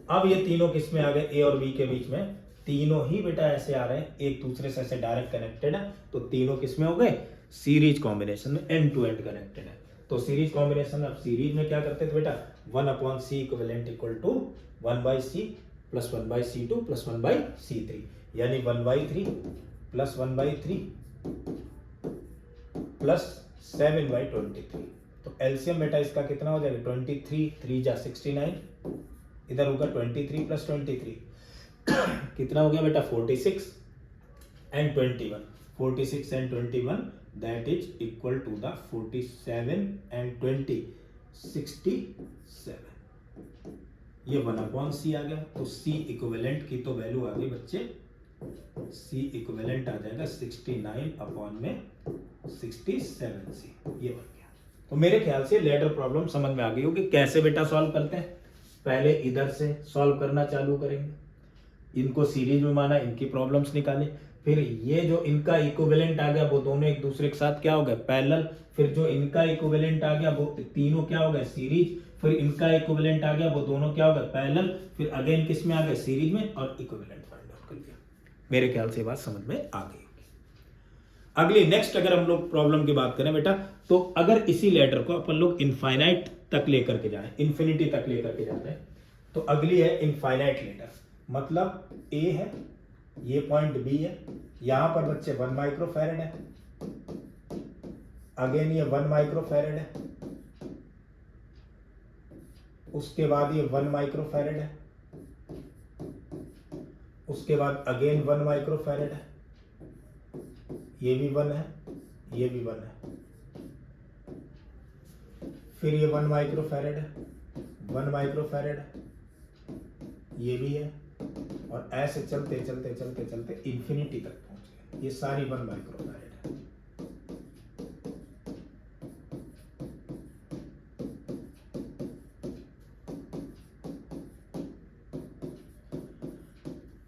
अब ये तीनों किस में आ गए? a और b के बीच में। तीनों ही बेटा ऐसे आ रहे हैं, एक दूसरे से ऐसे डायरेक्ट कनेक्टेड है, तो तीनों किस में हो गए? सीरीज कॉम्बिनेशन में, एंड टू एंड कनेक्टेड है। तो सीरीज कॉम्बिनेशन में, अब सीरीज में क्या करते थे बेटा? 1/c equivalent equal to 1/c plus 1/c2 plus 1/c3, यानी 1/3 प्लस 1/3 प्लस 7/23। तो एलसीएम बेटा इसका कितना हो जाएगा? 23, 3 जा 69, इधर होगा 23 प्लस 23 कितना हो गया बेटा? 46 and 21, 46 and 21 that is equal to the 47 and 20 67। ये 1/c आ गया, तो c इक्विवेलेंट की तो वैल्यू आ गई बच्चे, c इक्विवेलेंट आ जाएगा 69/67c, ये बन गया। तो मेरे ख्याल से लेडर प्रॉब्लम समझ में आ गई होगी कैसे बेटा सॉल्व करते हैं। पहले इधर से सॉल्व करना चालू करेंगे, इनको सीरीज में माना, इनकी प्रॉब्लम्स निकाले, फिर ये जो इनका इक्विवेलेंट आ गया वो दोनों एक दूसरे के साथ क्या हो गए, पैरेलल। फिर जो इनका इक्विवेलेंट आ गया वो तीनों क्या हो गए, सीरीज। फिर इनका इक्विवेलेंट आ गया वो दोनों क्या हो गए, पैरेलल। फिर अगेन किस में आ गए, सीरीज में, और इक्विवेलेंट फाइंड आउट कर लिया। मेरे ख्याल से बात समझ में आ गई होगी। अगली नेक्स्ट अगर हम लोग प्रॉब्लम की बात करें बेटा, तो अगर इसी लेटर को अपन लोग इनफाइनाइट तक लेकर के जाए, इन्फिनिटी तक लेकर के जाते हैं, तो अगली है इनफाइनाइट लेटर। मतलब ए है, ये पॉइंट बी है, यहां पर बच्चे 1 माइक्रोफैरेड है, अगेन ये 1 माइक्रोफैरेड है, उसके बाद ये 1 माइक्रोफैरेड है, उसके बाद अगेन 1 माइक्रोफैरेड है, ये भी 1 है, ये भी 1 है, फिर ये 1 माइक्रोफैरेड है, 1 माइक्रोफैरेड है, ये भी है, और ऐसे चलते चलते चलते चलते इन्फिनिटी तक पहुंच गए। ये सारी 1 माइक्रोफैरेड है।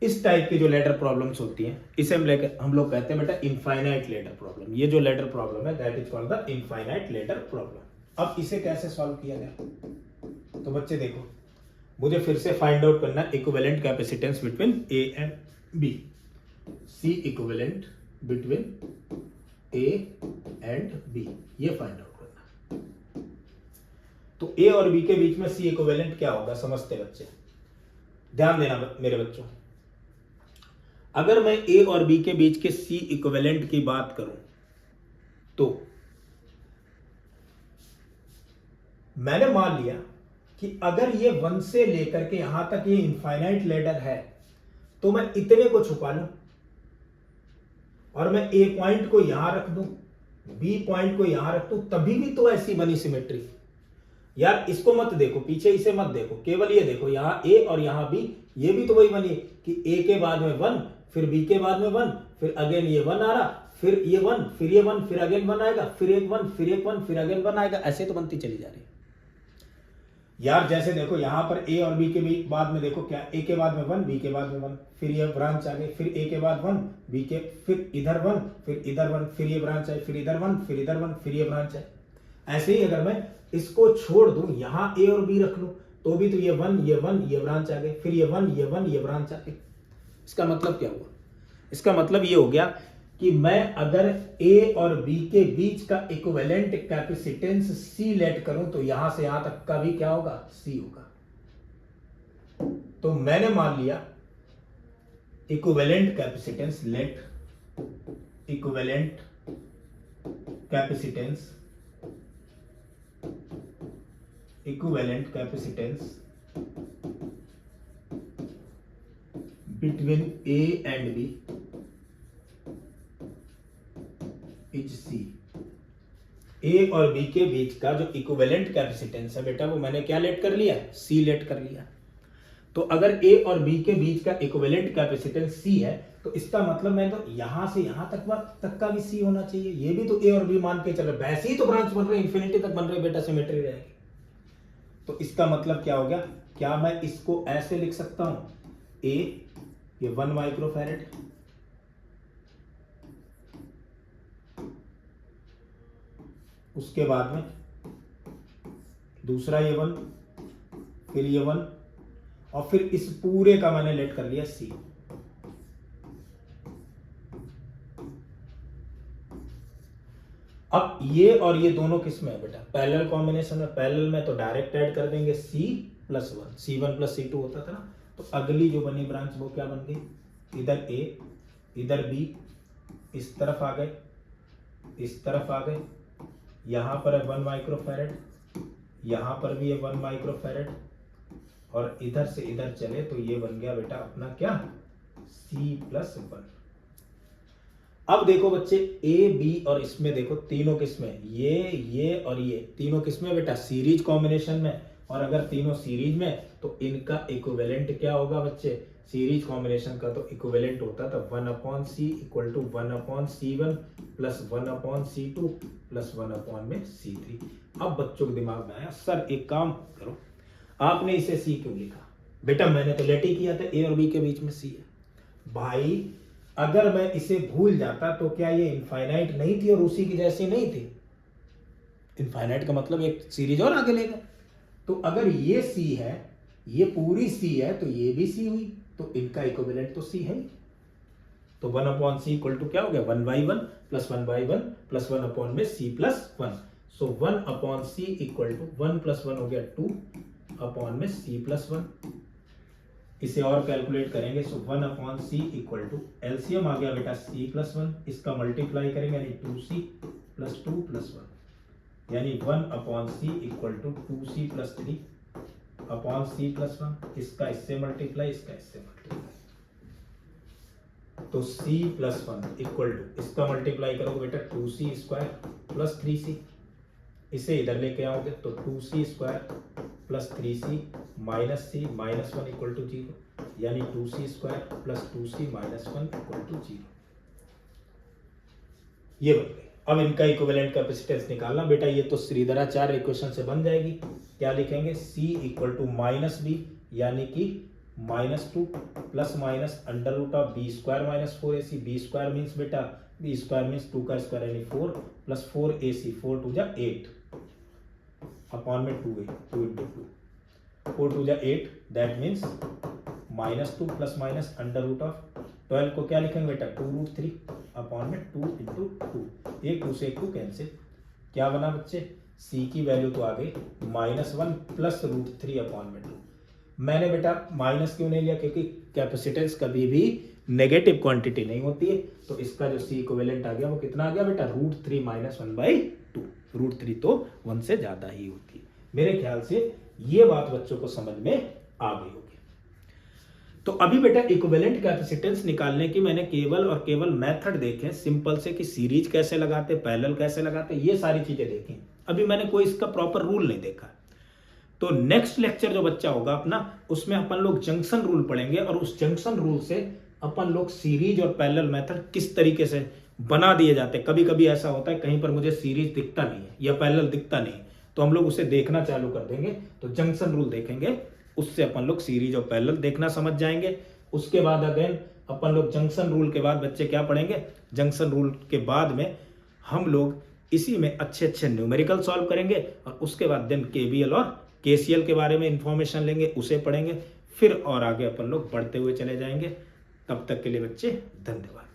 इस टाइप की जो लेटर प्रॉब्लम्स होती हैं, इसे हम लोग कहते हैं बेटा इनफाइनाइट लेटर प्रॉब्लम। ये जो लेटर प्रॉब्लम है that is called the infinite ladder problem. अब इसे कैसे सॉल्व किया गया, तो बच्चे देखो, मुझे फिर से फाइंड आउट करना equivalent capacitance between A and B. C equivalent between A and B, ये फाइंड आउट करना। तो ए और बी के बीच में सी इक्विवेलेंट क्या होगा, समझते बच्चे, ध्यान देना मेरे बच्चों। अगर मैं ए और बी के बीच के सी इक्विवेलेंट की बात करूं, तो मैंने मान लिया कि अगर ये 1 से लेकर के यहां तक ये इनफाइनाइट लेटर है, तो मैं इतने को छुपा लूं और मैं ए पॉइंट को यहां रख दूं, बी पॉइंट को यहां रख दूं, तभी भी तो ऐसी बनी सिमेट्री। यार इसको मत देखो, पीछे इसे मत देखो, केवल ये देखो, यहां ए और यहां बी, ये भी तो वही बनी कि ए के बाद में 1, फिर बी के बाद में 1, फिर अगेन ये 1 आ रहा, फिर ये 1, फिर ये 1, फिर अगेन 1 आएगा, फिर एक 1, फिर एक 1, फिर अगेन 1 आएगा, ऐसे तो बनती चली जा रही है। यार जैसे देखो यहां पर ए और बी के बाद में देखो क्या, ए के बाद में 1, बी के बाद में 1, फिर ये ब्रांच आ गई, फिर ए के बाद 1, बी के, फिर इधर 1, फिर इधर 1, फिर ये ब्रांच है, फिर इधर 1, फिर इधर 1, फिर ये ब्रांच है। ऐसे ही अगर मैं इसको छोड़ दूं, यहां ए और बी रख लूं, तो भी तो ये 1, ये 1, ये ब्रांच आ गई, फिर ये 1, ये 1, ये ब्रांच आ गई। इसका मतलब क्या हुआ, इसका मतलब ये हो गया कि मैं अगर ए और बी के बीच का इक्विवेलेंट कैपेसिटेंस सी लेट करूं, तो यहां से यहां तक का भी क्या होगा, सी होगा। तो मैंने मान लिया equivalent capacitance let, equivalent capacitance, equivalent capacitance between A and B is C. A और बी के बीच का जो इक्विवेलेंट कैपेसिटेंस है बेटा, वो मैंने क्या लेट कर लिया, सी लेट कर लिया। तो अगर ए और बी के बीच का इक्विवेलेंट कैपेसिटेंस सी है, तो इसका मतलब मैं तो यहां से यहां तक का भी सी होना चाहिए। ये भी तो ए और बी मान के चल रहे, वैसे ही तो ब्रांच बन रहे, इन्फिनिटी तक बन रहे बेटा, सिमेट्री रहेगी। तो इसका मतलब क्या हो गया, क्या मैं इसको ऐसे लिख सकता हूं, ए ये 1 माइक्रोफैरेड, उसके बाद में दूसरा ये 1, फिर ये 1, और फिर इस पूरे का मैंने लेट कर लिया सी। अब ये और ये दोनों किस में है बेटा, पैरेलल कॉम्बिनेशन में। पैरेलल में तो डायरेक्ट ऐड कर देंगे C+1, C1 + C2 होता था ना। तो अगली जो बनी ब्रांच वो क्या बन गई, इधर A, इधर B, इस तरफ आ गए, इस तरफ आ गए, यहां पर है 1 माइक्रोफैरेड, यहां पर भी है 1 माइक्रोफैरेड, और इधर से इधर चले तो ये बन गया बेटा अपना क्या, C+1। अब देखो बच्चे, ए बी और इसमें देखो तीनों किसमें, ये और ये तीनों किसमें बेटा, सीरीज कॉम्बिनेशन में। और अगर तीनों सीरीज में, तो इनका इक्विवेलेंट क्या होगा बच्चे, सीरीज कॉम्बिनेशन का तो इक्विवेलेंट होता था 1/c = 1/c1 + 1/c2 + 1/c3। अब बच्चों के दिमाग में आया, सर एक काम करो, आपने इसे सी क्यों लिखा? बेटा मैंने तो लेट ही किया था, ए और बी के बीच में सी है। भाई अगर मैं इसे भूल जाता तो क्या ये इनफाइनाइट नहीं थी और उसी की जैसी नहीं थी? इनफाइनाइट का मतलब एक सीरीज और आगे ले गए। तो अगर ये C है, ये पूरी C है, तो ये भी C हुई, तो इनका इक्विवेलेंट तो C है। तो 1/c इक्वल टू क्या हो गया? 1/1 प्लस 1/1 प्लस 1 अपॉन में C plus 1। So 1/c equal to 1 plus 1 हो गया 2 अपॉन में C प्लस 1। इसे और कैलकुलेट करेंगे, सो 1/c इक्वल टू एलसीएम आ गया बेटा C प्लस 1, इसका मल्टीप्लाई करेंगे यानी 2c प्लस 2 प्लस 1, यानी 1/c equal to 2c plus 3 upon C plus 1। इसका इससे मल्टीप्लाई, इसका इससे मल्टीप्लाई, तो C प्लस 1 इक्वल टू इसका मल्टीप्लाई करोगे बेटा 2c स्क्वायर प्लस 3c, इसे इधर लेके आओगे तो 2c square plus 3c minus c minus 1 equal to 0, यानी 2c square plus 2c minus 1 equal to 0। ये बन गई। अब इनका इक्विवेलेंट कैपेसिटेंस निकालना बेटा, ये तो श्रीधराचार्य इक्वेशन से बन जाएगी। क्या लिखेंगे? C equal to minus B, यानी कि -2 plus minus under root of B square minus 4ac। B square means बेटा बी स्क्वायर मीन्स 2 का स्क्वायर यानी 4 प्लस 4ac, 4 2 जा 8 अपॉन में 2 इंटू 2, 4 2 जा 8, that means -2 plus minus under root of 12 को क्या लिखेंगे बेटा? 2√3 अपॉन में 2 इंटू 2, एक 2 से 2 कैंसिल। क्या बना बच्चे? C की वैल्यू तो आ गई -1 प्लस √3 अपॉन में 2। मैंने बेटा माइनस क्यों नहीं लिया? क्योंकि कैपेसिटेंस कभी भी नेगेटिव क्वांटिटी नहीं होती है, तो इसका जो C इक्विवेलेंट आ गया वो कितना आ गया बेटा? √3 माइनस 1/2। √3 तो 1 से ज्यादा ही होती है। मेरे ख्याल से ये बात बच्चों को समझ में आ गई होगी। तो अभी बेटा इक्विवेलेंट कैपेसिटेंस निकालने की मैंने केवल और केवल मेथड देखे, सिंपल से कि सीरीज कैसे लगाते, पैरेलल कैसे लगाते, ये सारी चीजें देखी। अभी मैंने कोई इसका प्रॉपर रूल नहीं देखा। तो नेक्स्ट लेक्चर जो बच्चा होगा अपना, उसमें अपन लोग जंक्शन रूल पढ़ेंगे और उस जंक्शन रूल से अपन लोग सीरीज और पैरेलल मेथड किस तरीके से बना दिए जाते हैं। कभी कभी ऐसा होता है कहीं पर मुझे सीरीज दिखता नहीं है या पैरेलल दिखता नहीं, तो हम लोग उसे देखना चालू कर देंगे, तो जंक्शन रूल देखेंगे, उससे अपन लोग सीरीज और पैरेलल देखना समझ जाएंगे। उसके बाद अगेन अपन लोग जंक्शन रूल के बाद बच्चे क्या पढ़ेंगे? जंक्शन रूल के बाद में हम लोग इसी में अच्छे अच्छे न्यूमेरिकल सॉल्व करेंगे और उसके बाद देन केवीएल और केसीएल के बारे में इंफॉर्मेशन लेंगे, उसे पढ़ेंगे, फिर और आगे अपन लोग बढ़ते हुए चले जाएंगे। तब तक के लिए बच्चे धन्यवाद।